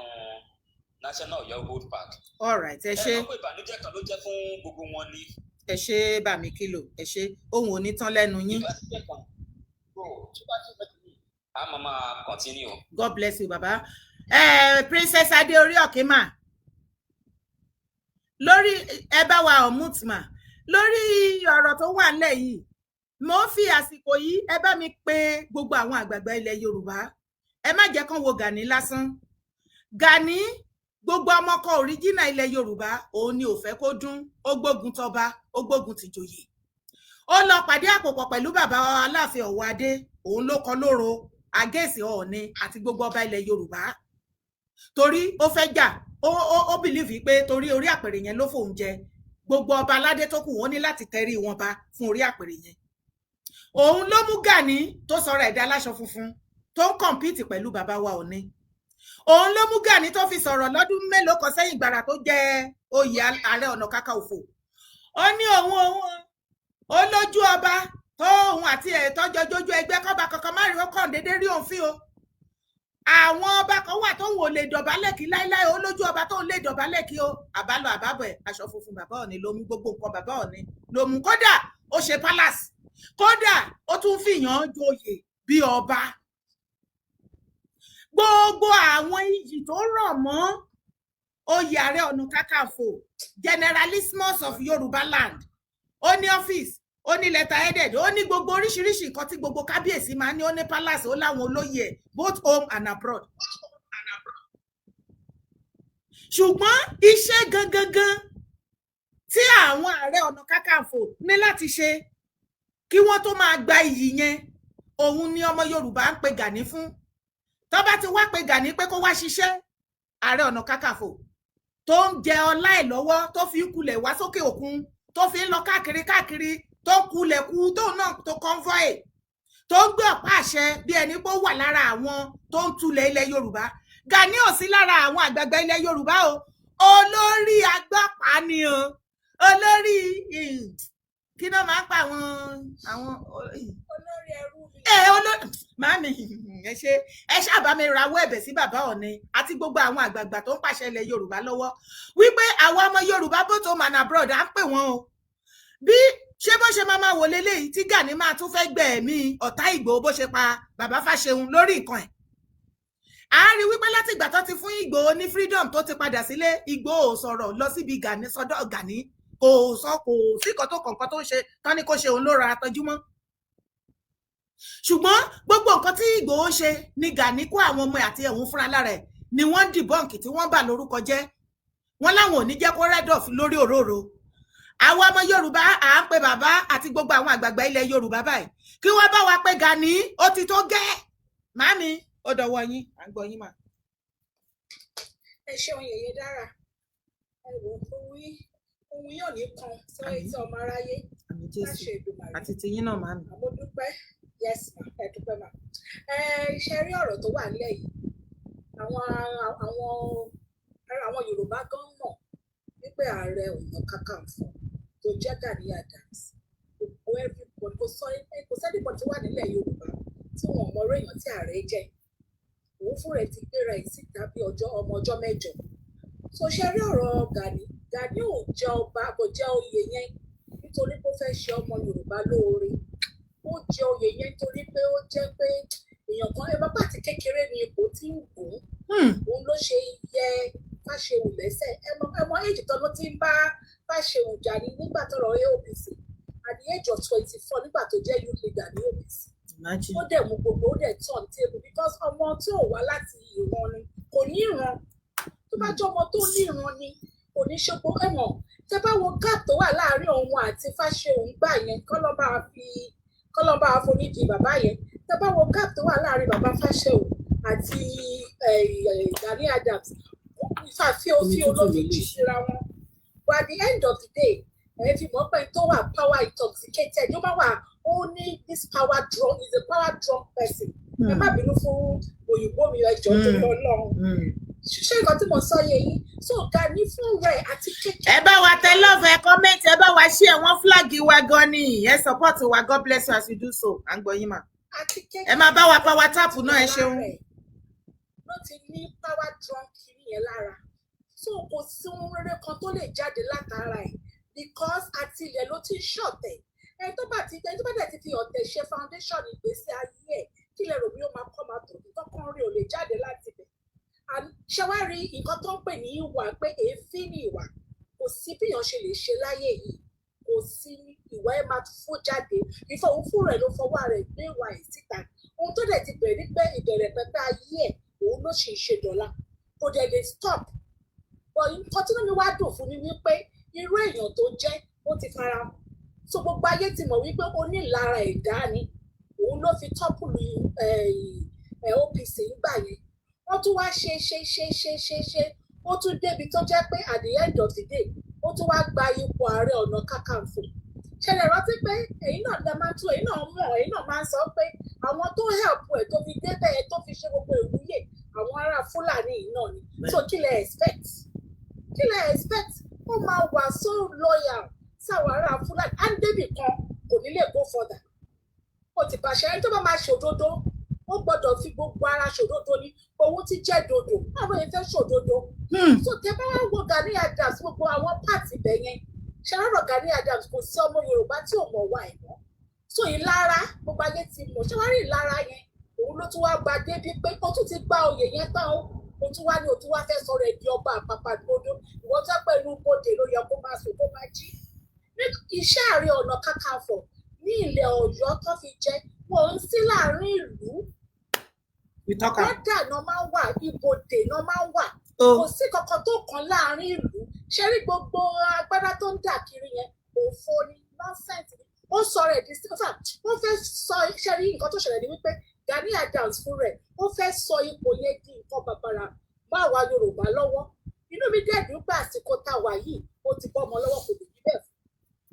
I: National Ọ̀yọ́ Road Park.
A: all right ẹ ṣe
I: ẹ lọ pé ìbànújẹ́ kan ló jẹ́ fún gbogbo wọn ni.
A: ẹ ṣe bàmí kìlò ẹ ṣe ohun ò ní tán lẹ́nu yín.
I: a máa continue.
A: God bless you baba. Princess Adé-Orí Ọ̀kẹ́ mà lórí ẹ bá wa ọ̀mùtìmà lórí ọ̀rọ̀ tó wà nílẹ̀ yìí mo fi àsìkò yìí ẹ bá mi pe gbogbo àwọn àgbààgbà ilẹ̀ Yorùbá ẹ má jẹ́ kán wo Gani lásán. Gani gbogbo ọmọkọ òríjìnà ilẹ̀ Yorùbá òun ni ò fẹ́ kó dún, ó gbógun tọba, ó gbógun tìjòyè. Ó lọ pàdé àpòpọ̀ pẹ̀lú bàbá Aláàfin Ọ̀wọ̀ Adé, òun ló kọ lóró àgẹ́sì Ọọ̀ni àti gbogbo ọba ilẹ̀ Yorùbá torí ó fẹ́ jà ó bìlíìfì pé torí orí àpèrè yẹn ló fòun jẹ, gbogbo ọba aládé tó kù wọ́n ní láti tẹrí wọn ba fún orí àpèrè yẹn. Òun ló mú Gani tó sọ̀rọ̀ ẹ̀dá aláṣọ funfun tó ń kọ̀mpìtì pẹ̀lú bàbá wa Ọọ̀ni. Òun ló mú Gani tó fi sọ̀rọ̀ lọ́dún mélòó kan sẹ́yìn gbàrà tó jẹ oyè Ààrẹ Ọ̀nà Kakanfò. Ó ní òun ó lójú ọba tó òun àti ẹ̀ tọ́jọ́ jójú ẹgbẹ́ kọ́ba kankan má rí ó kàn déédé rí òun fí o. Àwọn ọba kan wà tóun ò lè dọ̀bálẹ̀ kí láíláí, ó lójú ọba tóun lè dọ̀bálẹ̀ kí o. Àbálọ àbábọ̀ ẹ̀ aṣọ funfun bàbá Ọọ̀ni ló mú, gbogbo nǹkan bàbá Ọọ̀ni ló mú, kódà ó ṣe palace, kódà ó tún fìyàn joyè bí ọba. Gbogbo àwọn iyì tó rọ̀ mọ́ oyè Ààrẹ Ọ̀nà Kakanfò, Generalismus of Yorùbá land, ó ní ọ́fíìsì, ó ní letter headed, ó ní gbogbo oríṣiríṣi nǹkan tí gbogbo kábíyèsí máa ní, ó ní palace, ó láwọn olóyè ẹ̀ both home and abroad. Ṣùgbọ́n iṣẹ́ gangan tí àwọn Ààrẹ Ọ̀nà Kakanfò ní láti ṣe kí wọ́n tó máa gba iyì yẹn, òun ni ọmọ Yorùbá ń pe Gani fún. Tó bá ti wá pe Gani pé kó wá ṣiṣẹ́ Ààrẹ Ọ̀nà Kakanfò tó ń jẹ ọlá ẹ̀ lọ́wọ́, tó fi ń kulẹ̀ wá sókè òkun, tó fi ń lọ káàkiri tó kulẹ̀ kú tóun náà tó convoy, tó ń gbé ọ̀pá àṣẹ bí ẹni pé ó wà lára àwọn tó ń tulẹ̀ ilẹ̀ Yorùbá. Gani ò sí lára àwọn àgbààgbà ilẹ̀ Yorùbá o, olórí agbápá ni o, olórí kí náà máa ń pa àwọn
B: olórí ẹrú
A: màmí ẹ ṣáàbà mi rawọ́ ẹ̀bẹ̀ sí bàbá Ọọ̀ni àti gbogbo àwọn àgbààgbà tó ń pàṣẹ ilẹ̀ Yorùbá lọ́wọ́ wípé àwọn ọmọ Yorùbá both home and abroad à ń pè wọ́n o. Bí ṣé bó ṣe máa wò leléyìí tí Gani máa tún fẹ́ gbẹ̀mí ọ̀tá Ìgbòho bó ṣe pa bàbá Fáṣẹ̀hùn lórí nǹkan ẹ̀. À ń rí wípé láti ìgbà tó ti fún Ìgbòho ní freedom tó ti padà sílé, Ìgbòho sọ̀rọ̀ lọ síbi Gani sọ́dọ̀ Gani, kò sí nǹkan tó kọ̀ọ̀kan tó ń ṣe tán ní kó ṣe òun ló ra tọjúmọ́. Ṣùgbọ́n gbogbo nǹkan tí Ìgbòho ṣe ni Gani kó àwọn ọmọ àti ẹ̀hún fúnra lára ẹ̀ ni wọ́n debunk tí wọ́n bà lórúkọ jẹ́. Wọ́n láwọn ò ní jẹ́ kó rẹ́dọ̀f lórí òróró. Àwọn ọmọ Yorùbá à ń pe bàbá àti gbogbo àwọn àgbààgbà ilẹ̀ Yorùbá báyìí kí wọ́n bá wa pé Gani ó ti tó gẹ́. Màámi ó dọwọ́ yín, à ń gbọ́ yín mà.
B: ẹ ṣeun yèyé dára, ẹ wò ó ohun yóò ní kan sọ ètò ọmọ aráyé láṣẹ Èdùmàrè
A: àti tiyín náà màámi.
B: àmọ́ dúpẹ́ yes ma ẹ dúpẹ́ ma. Ṣe rí ọ̀rọ̀ tó wà nílẹ̀ yìí, àwọn Yorùbá gan mọ̀ wípé Ààrẹ Ọ̀nà Kakanfò tó jẹ́ Gani Adams, gbogbo everybody kò sẹ́nìbọ̀dì tó wà nílẹ̀ Yorùbá tí wọ́n mọ orí èèyàn tí ààrẹ jẹ́. Òun fúnra ẹ̀ ti gbéra ẹ̀ síta bí ọmọ ọjọ́ mẹ́jọ. So ṣe rí ọ̀rọ̀ Gani ò jẹ́ ọba, kò jẹ́ oyè yẹn nítorí pé ó fẹ́ ṣe ọmọ Yorùbá lóore. Ó jẹ́ oyè yẹn nítorí pé ó jẹ́ pé èèyàn kan ẹ bàbá àti kékeré ni ipò tí ń gùn. Òun ló ṣe yẹ Fáṣẹ̀hùn lẹ́sẹ̀. Ẹmọ èjì tán ló ti ń bá Fáṣẹ̀hùn jà ní nígbà tó rọ AOPC at the age of 24 nígbà tó jẹ́ youth leader ní OPC. Ó dẹ̀ mú gbogbo ó dẹ̀ turn table because ọmọ tí ò wá láti ìran ni kò ní ìran. Tó bá jẹ́ ọmọ tó ní ìran ni kò ní ṣogbo ẹ̀wọ̀n. Tẹ́ bá wo gap tó wà láàárín òun àti Fáṣẹ̀hùn gbà yẹn kọ́lọ́mbà àforíjì bàbá yẹn. Tẹ́ bá wo gap tó wà láàárín bàbá Fáṣẹ̀hùn àti Gani Adams, fi olófìjì síra wọn. But at the end of the day, fi mọ̀ pé tó wà power intoxicated, yóò máa wà ó ní this power drunk, is a power drunk person. Ẹ má bínú fún òyìnbó mi ẹjọ́ tó lọ lọ́run. Ṣé nǹkan tí mo sọ yẹ yín? So Gani fún rẹ̀ àti kékeré.
A: Ẹ bá wa tẹ love, ẹ comment, ẹ bá wa share, wọ́n flag wa gan ni, ẹ support wa, God bless you as you do so. À ń gbọ́ yín mà. Ẹ máa bá wa power tap náà, ẹ ṣeun.
B: Ló ti ní power drunk kiri yẹn lára. So kò sí ohun rere kan tó lè jáde látara ẹ̀ because àti ilẹ̀ ló ti ṣọ̀tẹ̀. Ẹni tó bá dẹ̀ ti fi ọ̀tẹ̀ ṣe foundation ìgbésí ayé ẹ̀ kí lè rò bí ó máa kọ́ máa tò ní tọ́kàn rí ò lè jáde láti bẹ̀. Ṣé wá rí nǹkan tó ń pè ní ìwà pé èéfín ní ìwà, kò sí bí èèyàn ṣe lè ṣe láyé yìí, kò sí ìwà ẹ̀ máa fún jáde ìfọ̀ òun fún rẹ̀ ló fọwọ́ rẹ̀ gbé ìwà ẹ̀ síta ohun tó dẹ̀ ti bẹ̀rẹ̀ pé ìbẹ̀rẹ̀ pẹ̀pẹ́ ayé ẹ̀ òun ló ṣe ṣe dọ̀la kò dẹ̀ lè stop but nǹkan tí mi wá dùn fún mi wípé irú èèyàn tó jẹ́ ó ti fara so gbogbo ayé ti mọ̀ wípé ó ní ìlara ẹ̀dá ni òun ló fi tọ́pùlù OPC nígbà yẹn wọ́n tún wá ṣe ó tún débi tó jẹ́ pé at the end of the day ó tún wá gba ipò ààrẹ ọ̀nà kakanfò ṣẹlẹ̀ rántí pé èyí náà lè máa tún èyí náà mọ̀ èyí náà máa ń sọ pé àwọn tó help ẹ̀ tó fi débẹ̀ ẹ̀ tó fi ṣe gbogbo ìwúyè àwọn ará Fúlàní yìí náà ni so kí lẹ expect ó máa wà so loyal sáwọn ará Fúlàní á débì kan kò ní lè go further ó ti pàṣẹ ẹni tó bá máa ṣòdodo ó gbọ́dọ̀ fi gbogbo ara ṣòdodo ní owó tí jẹ́ dodo àwọn èèyàn fẹ́ ṣòdodo so tẹ bá wá wo Gani Adams gbogbo àwọn pààtì bẹ̀ yẹn ṣàrọ̀ Gani Adams kò sí ọmọ Yorùbá tí ò mọ̀ wá ẹ̀ mọ́ so ìlara gbogbo ayé ti mọ̀ ṣé wàá rí ìlara yẹn òun ló tún wá gba débi pé ó tún ti gba oyè yẹn tán ó tún wá ní ó tún wá fẹ́ sọ̀rọ̀ ẹ̀ di ọba àpàpàdodo ìwọ́n tó pẹ̀lú bòde ló yẹ kó máa sùn kó máa jí iṣẹ́ Ààrẹ Ọ̀nà Kakanfò ní ilẹ̀ Ọ̀yọ́ tó fi jẹ́ wọn ń sí láàrin ìlú bọ́dà náà máa ń wà ibodè náà máa ń wà kò sí kankan tó kàn láàrin ìlú ṣe rí gbogbo agbára tó ń dà kiri yẹn òfò ni nọ́sẹ̀ǹsì ni ó sọ rẹ̀ di sífà wọ́n fẹ́ sọ ṣe rí nǹkan tó ṣẹlẹ̀ ní wípé Gani Adams fún rẹ̀ ó fẹ́ sọ ipò yẹn di nǹkan bàbàrà mọ́ àwa Yorùbá lọ́wọ́ inú mi dẹ̀ dùn pé àsìkò tá a wà yìí ó ti bọ́ ọmọ lọ́wọ́ kò lè rí bẹ́ẹ̀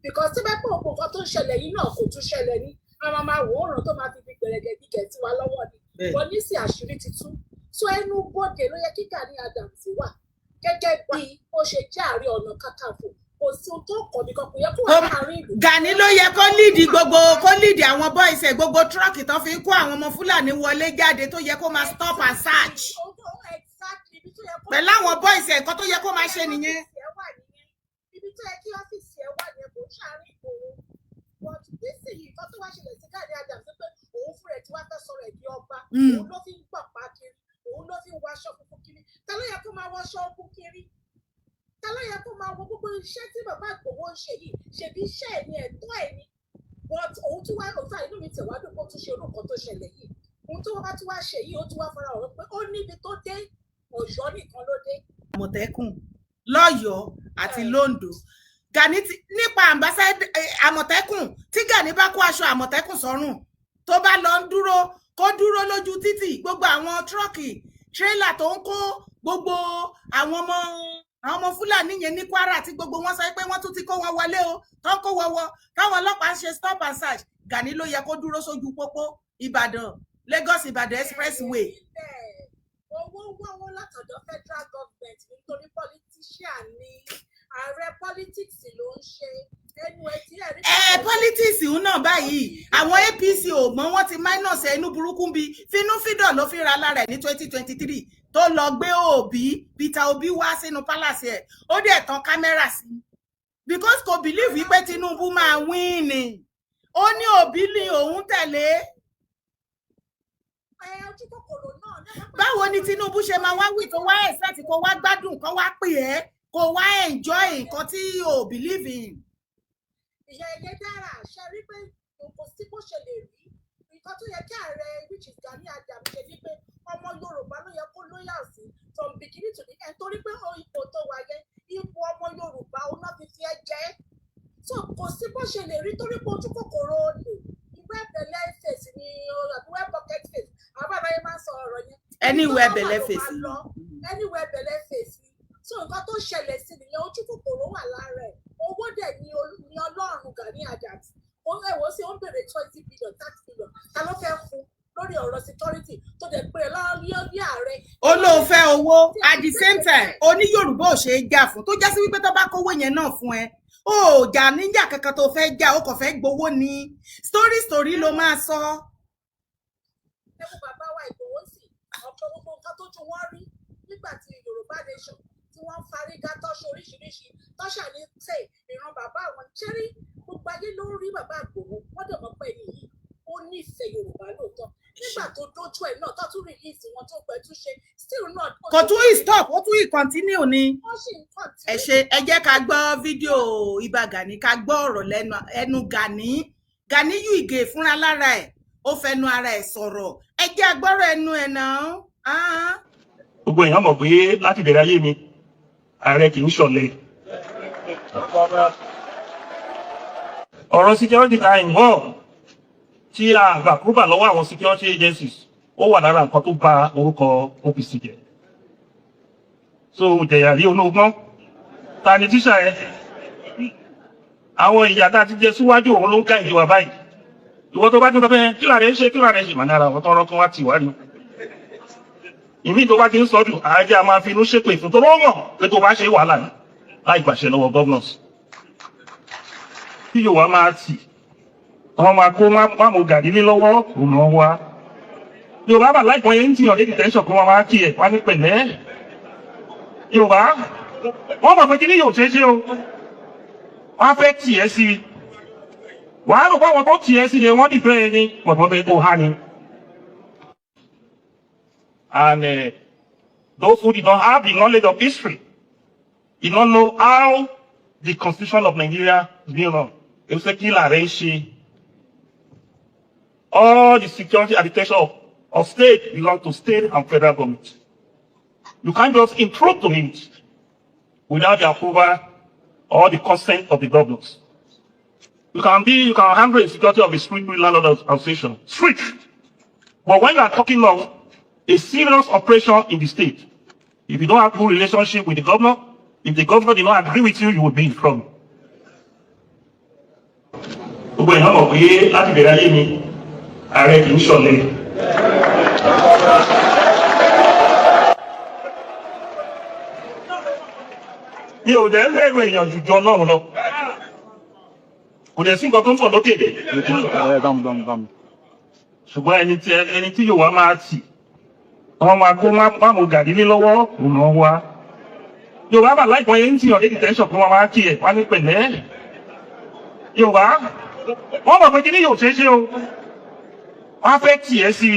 B: because tí bẹ́ẹ̀ pé òkú nǹkan tó ń ṣẹlẹ̀ yìí náà kò tún ṣẹlẹ̀ ní àwọn máa wò ó ràn tó máa fi gbẹ̀rẹ̀gẹ̀ dígẹ̀ tí wa lọ́wọ́ ni wọ́n ní sí àṣírí ti tú so ẹnu bóde ló yẹ kí Gani Adams wà gẹ́gẹ́ bí ó ṣe jẹ́ Ààrẹ Ọ̀nà Kakanfò kò sí ohun tó kọ̀ nìkan kò yẹ kó wà láàrin ìlú.
A: Gani ló yẹ kó líìdì àwọn bọ́ìsì ẹ̀ gbogbo tírọ́ọ̀kì tó fi ń kó àwọn ọmọ Fúlàní wọlé jáde tó yẹ kó máa stop and search pẹ̀lú àwọn bọ́ìsì ẹ̀ nǹkan tó yẹ kó máa ṣe nìyẹn.
B: ibi tó yẹ kí ọ́fíìsì ẹ̀ wà yẹn kò ń ṣàárín ìgboro but nísìnyí nǹkan tó wá ṣẹlẹ̀ sí Gani Adams pé òun fúnra ẹ̀ tí wàá fẹ́ sọ̀rọ̀ ẹ̀ di ọba òun ló fi ń gbọ̀pá kiri òun ló fi ń wọṣọ funfun kiri ta ló yẹ kó máa wọṣọ ogun kiri ta ló yẹ kó máa wọ gbogbo iṣẹ́ tí bàbá Ìgbòho ń ṣe yìí ṣèbí iṣẹ́ ẹ̀ ní ẹ̀tọ́ ẹ̀ ni but òun tún wá òun inú mi tẹ̀ wá dùn kó tún ṣe orúkọ tó ṣẹlẹ̀ yìí òun tó wá tún wá ṣe yìí ó tún wá fara ọ̀rọ̀ pé ó níbi tó dé Ọ̀yọ́ nìkan ló dé. Àmọ̀tẹ́kùn
A: lọ́yọ̀ọ́ àti londo Gani nípa Àmọ̀tẹ́kùn tí Gani bá kó aṣọ Àmọ̀tẹ́kùn sọ́rùn tó bá lọ ń dúró kó dúró lójú títì gbogbo àwọn tírọ́ọ̀kì tírélà tó ń kó gbogbo àwọn ọmọ Fúlàní yẹn ní Kwara tí gbogbo wọn sọ pé wọ́n tún ti kó wọn wọlé o tó ń kó wọwọ káwọn ọlọ́pàá ń ṣe stop and search Gani ló yẹ kó dúró sójú pópó Ìbàdàn Lagos Ìbàdàn expressway.
B: owó wọ́wọ́ látọ̀dọ̀ federal government nítorí politician ni ààrẹ politics ló ń ṣe ẹnu ẹ tí ẹrí.
A: Politics náà báyìí àwọn APC ò mọ wọn ti minus inú burúkú bíi finúfídọ̀ ló fi ra lára ẹ̀ ní 2023 tó lọ gbé Peter Obi wá sínú palace ẹ̀ ó dẹ̀ tàn kámẹ́rà sí because kò believe wípé Tinubu máa win ni ó ní Obi ni òun tẹ̀lé. Báwo ni Tinubu ṣe máa wá wí tó wá ẹ̀sẹ̀ tí kò wá gbádùn kó wá pè ẹ́ kò wá enjoy nǹkan tí o believe in.
B: ìyá ẹyẹ dára ṣe rí pé kò sí bó ṣe lè rí nǹkan tó yẹ kí ààrẹ which is Gani Adams ṣe ní pé ọmọ Yorùbá ló yẹ kó loyal sí from beginning to the end torí pé ipò tó wáyé ipò ọmọ Yorùbá òun náà fi fi ẹ jẹ so kò sí bó ṣe lè rí torí pé ojú kòkòrò olè ìwé ẹbẹ̀lẹ̀ fèsì ni ìwé pocket face àbára yẹn máa ń sọ ọ̀rọ̀ yẹn.
A: anywhere ẹbẹ̀lẹ̀ fèsì.
B: anywhere ẹbẹ̀lẹ̀ fèsì so nǹkan tó ṣẹlẹ̀ sí nìyẹn ojú kòkòrò wà lára ẹ̀ owó dẹ̀ ní Ọlọ́run Gani Adams ó ẹ̀wọ̀ sí ó ń bèrè 20 billion 30 billion ta ló fẹ́ fún lórí ọ̀rọ̀ security tó dẹ̀ pé lọ́wọ́ ní ààrẹ.
A: ó lóun fẹ́ owó at the same time oní Yorùbá ò ṣe é jà fún tó já sí wípé tó bá kówó yẹn náà fún ẹ ó jà níjà kankan tó fẹ́ jà ó kàn fẹ́ gbowó ni story ló máa sọ.
B: ẹ wo bàbá wa Ìgbòho sí ọ̀pọ̀ gbogbo nǹkan tó tún wọ́n rí nígbà tí Yorùbá nation tí wọ́n ń fárígá tọ́ṣọ oríṣiríṣi tọ́ṣà ní ṣe ìran bàbá àwọn ṣẹ́rí gbogbo ayé ló ń rí bàbá Ìgbòho wọ́n dẹ̀ mọ̀ pé yìí ó nífẹ̀ẹ́ Yorùbá lóòótọ́ nígbà tó dójú ẹ̀ náà tó tún rìlíìsì wọn tó pẹ́ tún ṣe still not.
A: kò tún stop ó tún continue ni.
B: wọ́n sì ń
A: ẹ
B: continue.
A: ṣe ẹ jẹ́ ká gbọ́ fídíò Ìbà Gani ká gbọ́ ọ̀rọ̀ ẹnu Ganiyu Ìgè fúnra lára ẹ̀ ó fẹnu ara ẹ̀ sọ̀rọ̀ ẹ jẹ́ agbọ́rọ̀ ẹnu ẹ̀ náà.
K: gbogbo èèyàn mọ̀ pé láti bẹ̀rẹ̀ ayé mi ààrẹ kì í ṣọ̀lẹ. ọ̀rọ̀ security ta involve tí a gbà kúrúbà lọ́wọ́ àwọn security agencies ó wà lára nǹkan tó bà orúkọ OPC jẹ́. so jẹ̀yàrí olóògbọ́n ta ni tíṣà ẹ àwọn ìyá tá a ti jẹ síwájú òun ló ń ká ìjọba báyìí ìwọ tó bá tún tọ́fẹ́ kí làrẹ̀ ń ṣe mà ní ara àwọn tọ́rọ kan wá tì wá ní ìmí tó bá ti ń sọ́dún àájá máa fi inú ṣépè fún tó rọ́wọ̀n pé tó bá ṣe wàhálà ní láì gbàṣẹ lọ́wọ́ governors tí yóò wá máa tì wọ́n máa kó máàmù Gani ní lọ́wọ́ òun wá Yorùbá bà láìpọ̀ yẹn ń tìyàn ní detention kó wọ́n máa kí ẹ̀ wá ní pẹ̀lẹ́ Yorùbá wọ́n mọ̀ pé kí ní yóò ṣe é ṣe o wọ́n fẹ́ tì ẹ́ sí wàá rò pàwọn tó tì ẹ́ sí ni wọ́n dìbẹ́ ẹni pọ̀pọ̀ bẹ́ẹ̀ kó há ni. And those who did not have the knowledge of history did not know how the constitution of Nigeria is being run. They will say, Kila Reishi. All the security architecture of state belong to state and federal government. You can't just intrude to it without the approval or the consent of the governors. You can handle the security of a street landlord association. Street. But when you are talking of a serious operation in the state, if you don't have good relationship with the governor, if the governor did not agree with you, you will be in trouble. Gbogbo èèyàn mọ̀ pé láti bẹ̀rẹ̀ ayé mi, ààrẹ kì í ṣọ̀lẹ. Mi ò dẹ̀ ń bẹ̀rù èèyàn jù jọ náà lọ. Kò dẹ̀ sí nǹkan tó ń pọ̀ lókè dé. Ṣùgbọ́n ẹni tí yóò wá máa tì, wọ́n máa kó máàmù Gani ní lọ́wọ́ òun wá. Yorùbá bà láìpọ̀ yẹn ń tìyàn ní detention kó wọ́n máa kí ẹ̀ wá ní pẹ̀lẹ́. Yorùbá wọ́n mọ̀ pé kí ní yóò ṣe é ṣe o wọ́n fẹ́ tì ẹ́ sí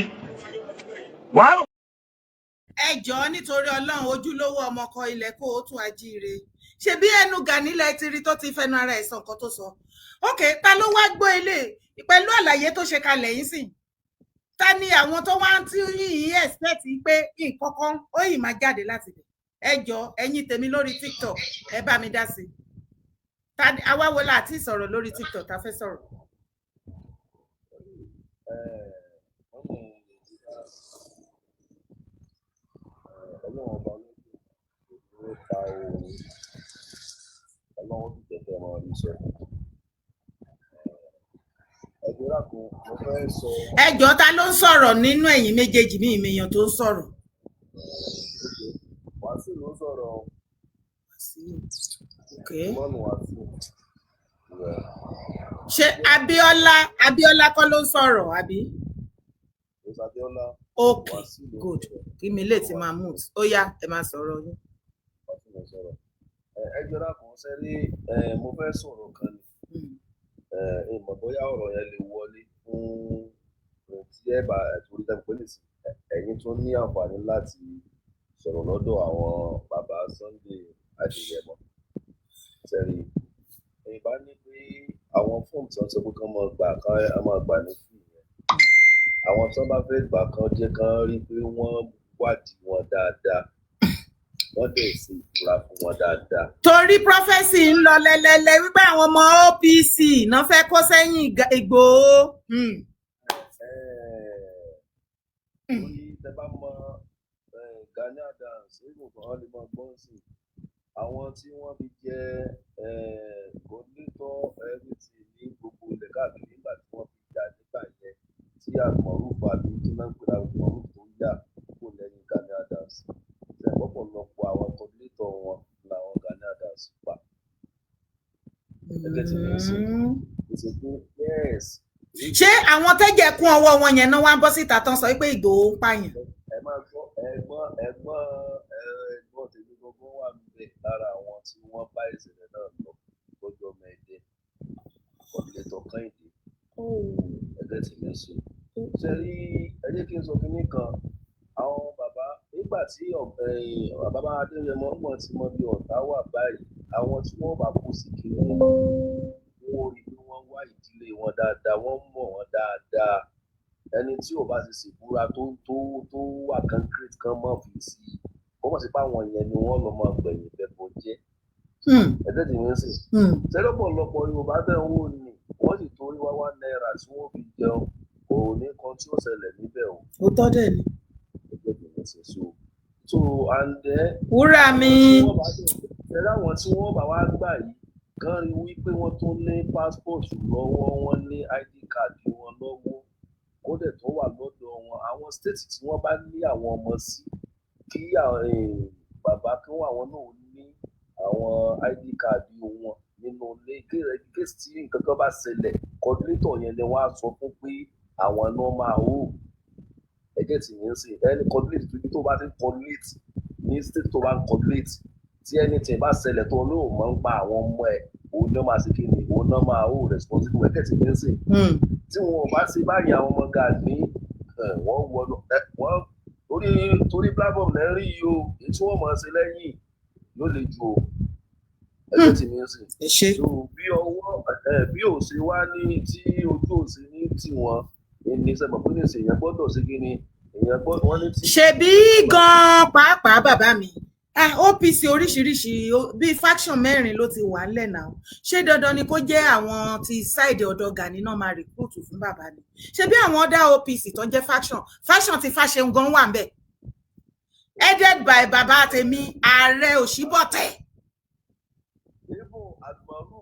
K: wàá.
A: ẹ jọ̀ọ́ nítorí Ọlọ́run ojúlówó ọmọkọ ilẹ̀ kó o tún ajíire ṣe bí ẹnu Gani lẹ ti rí tó ti fẹnu ara ẹ̀ sọ nǹkan tó sọ ókè ta ló wá gbọ́ ilé pẹ̀lú àlàyé tó ṣe kalẹ̀ yìí sìn ta ni àwọn tó wá ń tí yìí expect pé nǹkan kan ó yìí máa jáde láti bẹ̀ ẹ jọ̀ọ́ ẹ̀yin tèmi lórí TikTok ẹ bá mi dá sí i àwa wo láti sọ̀rọ̀ lórí TikTok ta fẹ́ sọ̀rọ̀. ẹ jọ̀ọ́ ta ló ń sọ̀rọ̀ nínú ẹ̀yin méjèèjì ní ìmẹ̀yàn tó ń sọ̀rọ̀.
E: Wàásù ló ń sọ̀rọ̀.
A: Okay. Ṣé Abíọ́lá kọ́ ló ń sọ̀rọ̀ àbí? Okay, good. Kí mi lè ti máa mute. Ó yá, ẹ máa sọ̀rọ̀ yín.
E: Ẹ jọra kan sẹ́rí mo fẹ́ sọ̀rọ̀ kan ni. Ìmọ̀ bóyá ọ̀rọ̀ yẹn lè wọlé fún tí ẹ bá torí tẹ́ pé lè sí ẹ̀yin tó ní àǹfààní láti sọ̀rọ̀ lọ́dọ̀ àwọn bàbá Sunday Adéyẹmọ. Sẹ́rí ẹ̀yin bá ní pé àwọn fóònù tí wọ́n sọ pé kán máa gbà ní fún ìyẹn. Àwọn tí wọ́n bá fẹ́ gbà kan jẹ́ kán rí pé wọ́n wádìí wọn dáadáa. Wọ́n dẹ̀ sí ìfura fún wọn dáadáa.
A: Torí prọfẹ́sì ń lọ lẹ́lẹ́lẹ́ wípé àwọn ọmọ OPC náà fẹ́ kó sẹ́yìn Ìgbòho.
E: Torí tẹ bá mọ Gani Adams nígbà kan lè máa gbọ́n sí àwọn tí wọ́n fi jẹ́ coordinator everything ní gbogbo ilẹ̀ káàkiri nígbà tí wọ́n fi jà nígbà yẹn tí àmọ̀rúfà àbí tí wọ́n ń pè àmọ̀rúfà tó yà kó lẹ́yìn Gani Adams. Ọ̀pọ̀lọpọ̀ àwọn coordinator wọn làwọn Gani Adams pa. Ẹgbẹ́ tí wọ́n sọ ìsìnkú yes.
A: Ṣé àwọn tẹ́jẹ̀ kún ọwọ́ wọn yẹn náà wá ń bọ́ síta tán sọ pé Ìgbòho ń pààyàn?
E: Ẹ máa gbọ́ ẹ̀gbọ́n tèmi gbogbo wà níbẹ̀ lára àwọn tí wọ́n bá ìṣẹ̀lẹ̀ náà lọ lọ́jọ́ mẹ́ẹ̀dẹ́ coordinator Kẹ́hìndé. Ẹgbẹ́ tí wọ́n sọ. Ṣé rí ẹ jẹ́ kí n sọ kínní kan àwọn bàbá nígbà
L: tí bàbá Adéyẹmọ mọ̀ tí mo bí ọ̀tá wà báyìí àwọn tí wọ́n bá kú sí kìíní wọ́n rí pé wọ́n wá ìdílé wọn dáadáa wọ́n mọ̀ wọ́n dáadáa ẹni tí ò bá ti ṣèbúra tó wà concrete kan mọ̀ fi sí i ó mọ̀ sí pé àwọn yẹn ni wọ́n lọ máa gbẹ̀yìn bẹ̀bọ̀ jẹ́ ẹgbẹ́ tí wọ́n sì tẹ́lọ̀pọ̀lọpọ̀ Yorùbá bẹ́ẹ̀ ń wò ní wọ́n sì torí wá náírà tí wọ́n fi jẹun kò ní kan tí ó ṣẹlẹ̀ níbẹ̀ o.
A: ó tọ́ dẹ̀ ni.
L: ẹgbẹ́ tí wọ́n sì so and then.
A: wúrà mi.
L: tẹ́lẹ̀ àwọn tí wọ́n bá wá gbà yìí kàn rí wípé wọ́n tún ní passport lọ́wọ́ wọn ní ID card wọn lọ́wọ́ kó dẹ̀ tó wà lọ́dọ̀ wọn àwọn state tí wọ́n bá ní àwọn ọmọ sí kí bàbá kí wọ́n àwọn náà ní àwọn ID card wọn nínú ilé kéèsì tí nǹkan kan bá ṣẹlẹ̀ coordinator yẹn ni wọ́n á sọ fún pé àwọn náà máa hó ẹgẹ́ tí yẹn ń sè ẹni coordinate tó bá ti coordinate ní state tó bá ń coordinate tí anything bá ṣẹlẹ̀ tó olóò máa ń pa àwọn ọmọ ẹ̀ òun náà máa ṣe kí ni òun náà máa hó responsible ẹgẹ́ tí yẹn ń sè tí wọn ò bá ṣe báyìí àwọn ọmọ Gani wọ́n wọ́n torí platform náà rí yìí o èyí tí wọ́n máa ṣe lẹ́yìn ló le ju o ẹgbẹ́ tí mi ń sìn. so bí ọwọ́ bí ò ṣe wá ní tí ojú ò ṣe ní tiwọn ní sẹ́gbọ̀n pé ní ìsìn èèyàn gbọ́dọ̀ ṣe kí ni èèyàn gbọ́dọ̀ wọ́n ní tí.
A: ṣebí gan-an pàápàá bàbá mi OPC oríṣiríṣi bíi faction mẹ́rin ló ti wà ńlẹ̀ náà ṣé dandan ni kó jẹ́ àwọn ti side ọ̀dọ̀ Gani náà máa recruit fún bàbá ni ṣebí àwọn ọ̀dà OPC tó ń jẹ́ faction ti Fáṣẹ̀hùn gan wà ń bẹ̀ headed by bàbá tèmi ààrẹ Òṣìbọ̀tẹ̀.
L: ibo alùmọ̀rù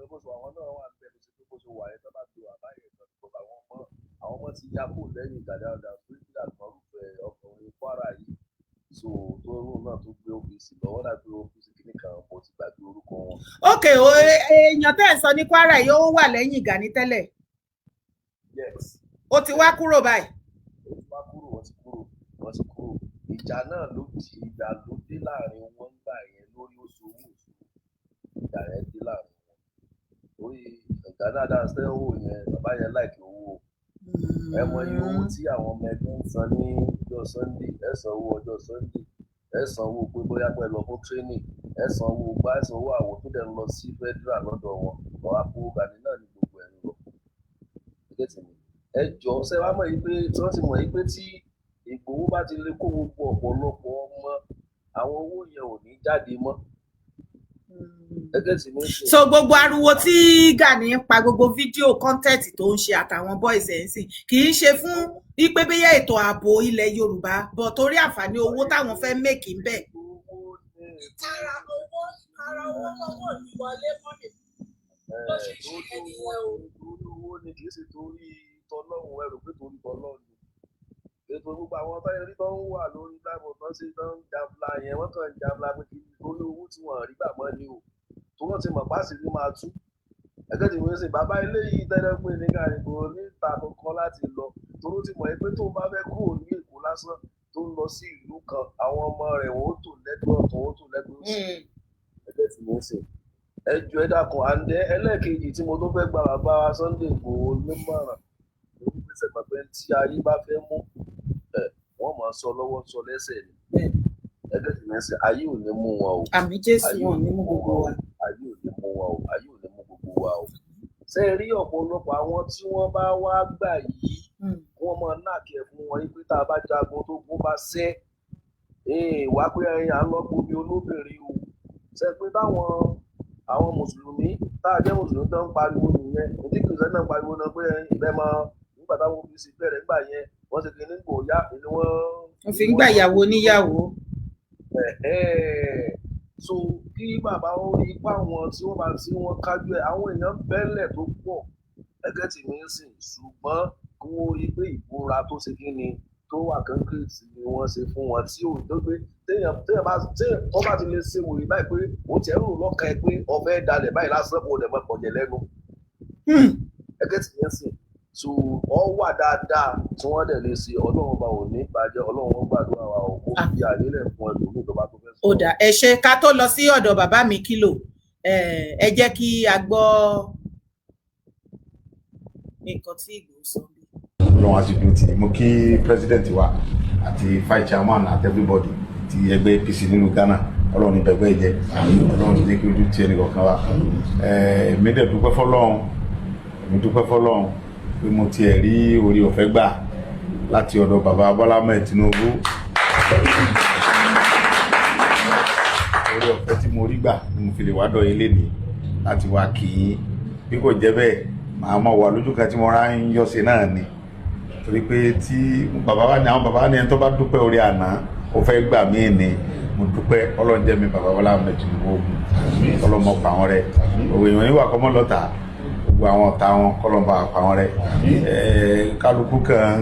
L: gbogbo àwọn náà wà ń bẹ̀ ló ṣe pé kó ṣe wà ẹ̀ sábà tó àbáyé ìtọ́jú àwọn ọmọ ti ya kó lẹ́yìn ìdàdàdà fún alùmọ̀rù ọkùnrin Kwara yìí so tó rún náà tó gbé OPC lọ́wọ́ náà gbé OPC kìíní kan mo ti gbàgbé orúkọ wọn.
A: ok èèyàn tẹ́ ẹ̀ sọ ní Kwara yóò wà lẹ́yìn Gani tẹ́lẹ̀.
L: yes.
A: ó ti wá kúrò báyìí.
L: ó ti wá kúrò wọ́n ti kúrò ìjà náà ló dé láàrin wọn gbà yẹn lórí oṣù ìjà yẹn dé láàrin wọn lórí ìjà dáadáa sẹ́wọ̀ yẹn bàbá yẹn láìkí owó ẹ mọ iye owó tí àwọn ọmọ ẹgbẹ́ ń san ní ọjọ́ Sunday ẹ san owó ọjọ́ Sunday ẹ san owó pé bóyá pẹ́ lọ fún training ẹ san owó gbá ẹ san owó àwọn tó dẹ̀ ń lọ sí federal lọ́dọ̀ wọn lọ́wọ́ àpò Gani náà ní gbogbo ẹ̀ ń lọ. ẹ jọ ṣe wá mọ̀ yìí pé tí wọ́n ti mọ̀ yìí pé tí Ìgbòho bá ti lè kó gbogbo ọ̀pọ̀lọpọ̀ ọmọ àwọn owó yẹn ò ní jáde mọ́.
A: so gbogbo ariwo tí Gani ń pa gbogbo fídíò kọ́ńtẹ́ẹ̀tì tó ń ṣe àtàwọn boys ẹ̀ ń sìn kì í ṣe fún wípé bóyá ètò ààbò ilẹ̀ Yorùbá bọ̀ torí àǹfààní owó táwọn fẹ́ mẹ́kì ń bẹ̀.
B: ara owó lọ́wọ́ ìwọlé mọ́nì ló ṣe ṣe ẹnìyẹn o.
L: owó ni kì í ṣe torí tọlọ́run ẹrù pé torí tọlọ́run ètò gbogbo àwọn táyà rí tó ń wà lórí láìpọ̀ tó ń ṣe tó ń jàmbla yẹn wọ́n kàn ń jàmbla pé kí lórí owó tí wọ́n rí gbà mọ́ ni o tó wọ́n ti mọ̀ páàsì ní máa tú ẹgbẹ́ tí wọ́n ṣe bàbá eléyìí tẹ́lẹ̀ pé ní Gani kò ní ta kankan láti lọ toró ti mọ̀ pé tó bá fẹ́ kúrò ní Èkó lásán tó ń lọ sí ìlú kan àwọn ọmọ rẹ̀ wọ́n ó tò lẹ́gbẹ̀ẹ́ ọ̀tún wọ́n ó tò lẹ́gbẹ̀ẹ́ òsì ẹgbẹ́ tí wọ́n ṣe ẹjọ́ ẹ dákun àǹdẹ ẹlẹ́ẹ̀kejì tí mo tó fẹ́ gba bàbá Sunday Igboho nímọ̀ràn lórí pèsè pàpẹ́ tí ayé bá fẹ́ mú wọ́n máa sọ lọ́wọ́ sọ lẹ́sẹ̀ ni ẹgbẹ́ tí wọ́n ṣe ayé ò ní mú wọn o
A: àmì Jésù wọn ní mú gbogbo wa
L: ayé ò ní mú wọn o ayé ò ní mú gbogbo wa o ṣe rí ọ̀pọ̀lọpọ̀ àwọn tí wọ́n bá wá gbà yìí wọ́n máa nàkẹ́ fún wọn pé tá a bá jagun tó gún bá ṣẹ́ wá pé à ń lọ gbomi olóbìnrin o ṣe pé táwọn àwọn mùsùlùmí tá a jẹ́ mùsùlùmí tó ń pariwo nìyẹn ní kìrìsìtẹ́nì náà pariwo náà pé ìbẹ́ máa nígbà táwọn OPC bẹ̀rẹ̀ nígbà yẹn wọ́n ṣe kí ní gbò yá ni
A: wọ́n fi ń gbà yàwó níyàwó.
L: so kí bàbá ó rí ipá wọn tí wọ́n bá tí wọ́n kájú ẹ̀ àwọn èèyàn bẹ́lẹ̀ tó pọ̀ ẹgẹ́ tí mi ń sìn ṣùgbọ́n kí wọ́n rí pé ìbúra tó ṣe kí ni tó wà concrete ni wọ́n ṣe fún wọn tí ò tó pé téèyàn bá ti lè ṣe wòye báyìí pé ó tiẹ̀ rò lọ́kàn ẹ pé ọ̀fẹ́ dalẹ̀ báyìí lásán kò lè mọ pọ̀jẹ̀ lẹ́nu ẹgẹ́ tí mi ń sìn so ọ wà dáadáa tí wọ́n dẹ̀ lè ṣe Ọlọ́run bá ò ní bàjẹ́ Ọlọ́run gbàdúrà wa ò kó fi àlélẹ̀ fún ẹlòmíì tó bá tó fẹ́ sọ.
A: ó dà ẹ ṣe ká tó lọ sí ọ̀dọ̀ bàbá mi Kílò ẹ jẹ́ kí a gbọ́ nǹkan tí Ìgbòho sọ bí.
M: Ọlọ́run á sì dúró tì í. Mo kí president wa àti vice chairman àti everybody ti ẹgbẹ́ APC nínú Ghana. Ọlọ́run ní bẹ̀gbẹ́ jẹ́, Ọlọ́run ní jẹ́ kí ojú tí ẹnì kọ̀ọ̀kan wá. Èmi dẹ̀ dúpẹ́ fọ́lọ́run, pé mo tiẹ̀ rí orí ọ̀fẹ́ gbà láti ọ̀dọ̀ bàbá Bọ́lá Ahmed Tinubu. Orí ọ̀fẹ́ tí mo rí gbà ni mo fi lè wá dọ̀ yín lénìí láti wá kí yín. Bí kò jẹ́ bẹ́ẹ̀, màá mọ̀ wà lójú kan tí mo rá ń yọ̀ sí náà ni. Torí pé tí àwọn bàbá ní ẹni tó bá dúpẹ́ orí àná, ó fẹ́ gbà mí ni. Mo dúpẹ́ Ọlọ́run jẹ́ mi bàbá Bọ́lá Ahmed Tinubu ogun ọlọ́mọ pa wọn rẹ. Òwe ìwọ̀n yìí wà kọ́mọ́ lọ́ta, gbogbo àwọn ọ̀tá wọn kọ́lọ́mọ pa wọn rẹ. Kálukú kan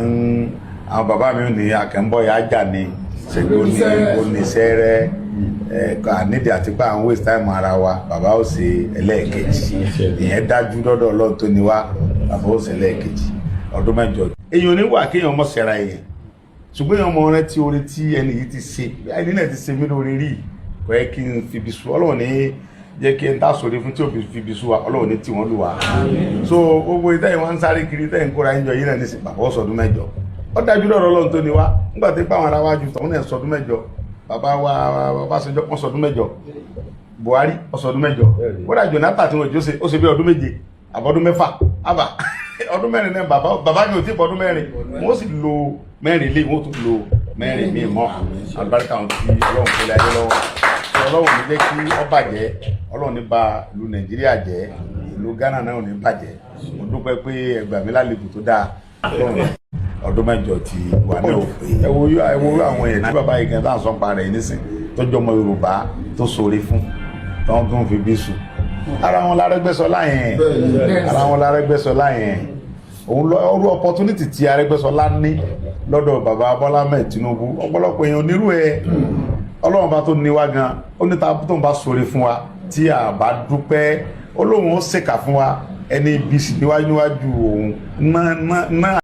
M: àwọn bàbá mi ní akẹ́ńbọ̀yà ajá ni ṣègbè oníṣẹ́rẹ́ nídìí àti pé àwọn waste time ara wa bàbá ó ṣe ẹlẹ́ẹ̀kejì. Ìyẹn dájú lọ́dọ̀ Ọlọ́run tó ní wá, bàbá ó ṣe ẹlẹ́ẹ̀kejì ọdún 7. Èèyàn oníwà kéèyàn mọ̀ ṣẹ̀ra èèyàn, ṣùgbọ́n èèyàn mọ̀ rẹ tí orí tí ẹni yìí ti ṣe ẹni náà ti ṣe mí lórí rí kò yẹ kí n fi bí sú. Ọlọ́run ní jẹ́ kí n tá sórí fún tí ò fi bí sú wa, Ọlọ́run ní tí wọ́n lù wá. So gbogbo ìtẹ́yìn wọn ń sáré kiri tẹ́yìn kóra ẹ̀ńjọ yìí náà ní sìn bàbá ọ̀sọ̀dún 7. Ó dájú lọ́rọ̀ Ọlọ́run tó ní wá nígbà tí pàwọn ará wájú tọ̀hún náà sọdún 7. Bàbá wa Ọbásanjọ́ wọ́n sọdún 7, Buhari ọ̀sọ̀dún 7, kódà Jonathan tí wọ́n jọ ṣe ó ṣe bí ọdún 7 àbọ̀dún 6 àbà ọdún 4 náà bàbá ní òtí ọdún 4 wọ́n sì lo 4 lé wọ́n tún lo 4 míì mọ́. Àlùbáríkà wọn tí Ọlọ́run kó lé ayé lọ́wọ́, Ọlọ́run ní jẹ́ kí ó bàjẹ́, Ọlọ́run ní bà ìlú Nàìjíríà jẹ́, ìlú Ghana náà ò ní bàjẹ́. Mo dúpẹ́ pé ẹ gbà mí lálejò tó dáa. Ọdún 7 ti wà ní òfin. Ẹ wo àwọn èèyàn tí bàbá yìí kan tá à ń sọ pa rẹ̀ nísìn tó jọmọ Yorùbá tó ṣoore fún tó ń fi bí sùn. Ara wọn l'Arẹ́gbẹ́ṣọlá yẹn, òun lọ́rú opportunity tí Arẹ́gbẹ́ṣọlá ní lọ́dọ̀ bàbá Bọ́lá Ahmed Tinubu. Ọ̀pọ̀lọpọ̀ èèyàn onírú ẹ̀, Ọlọ́run bá tó ní wá gan, ó ní ta tó ń bá ṣoore fún wa tí a bá dúpẹ́, Ọlọ́run ó ṣèkà fún wa ẹni ibi sì níwájú òun náà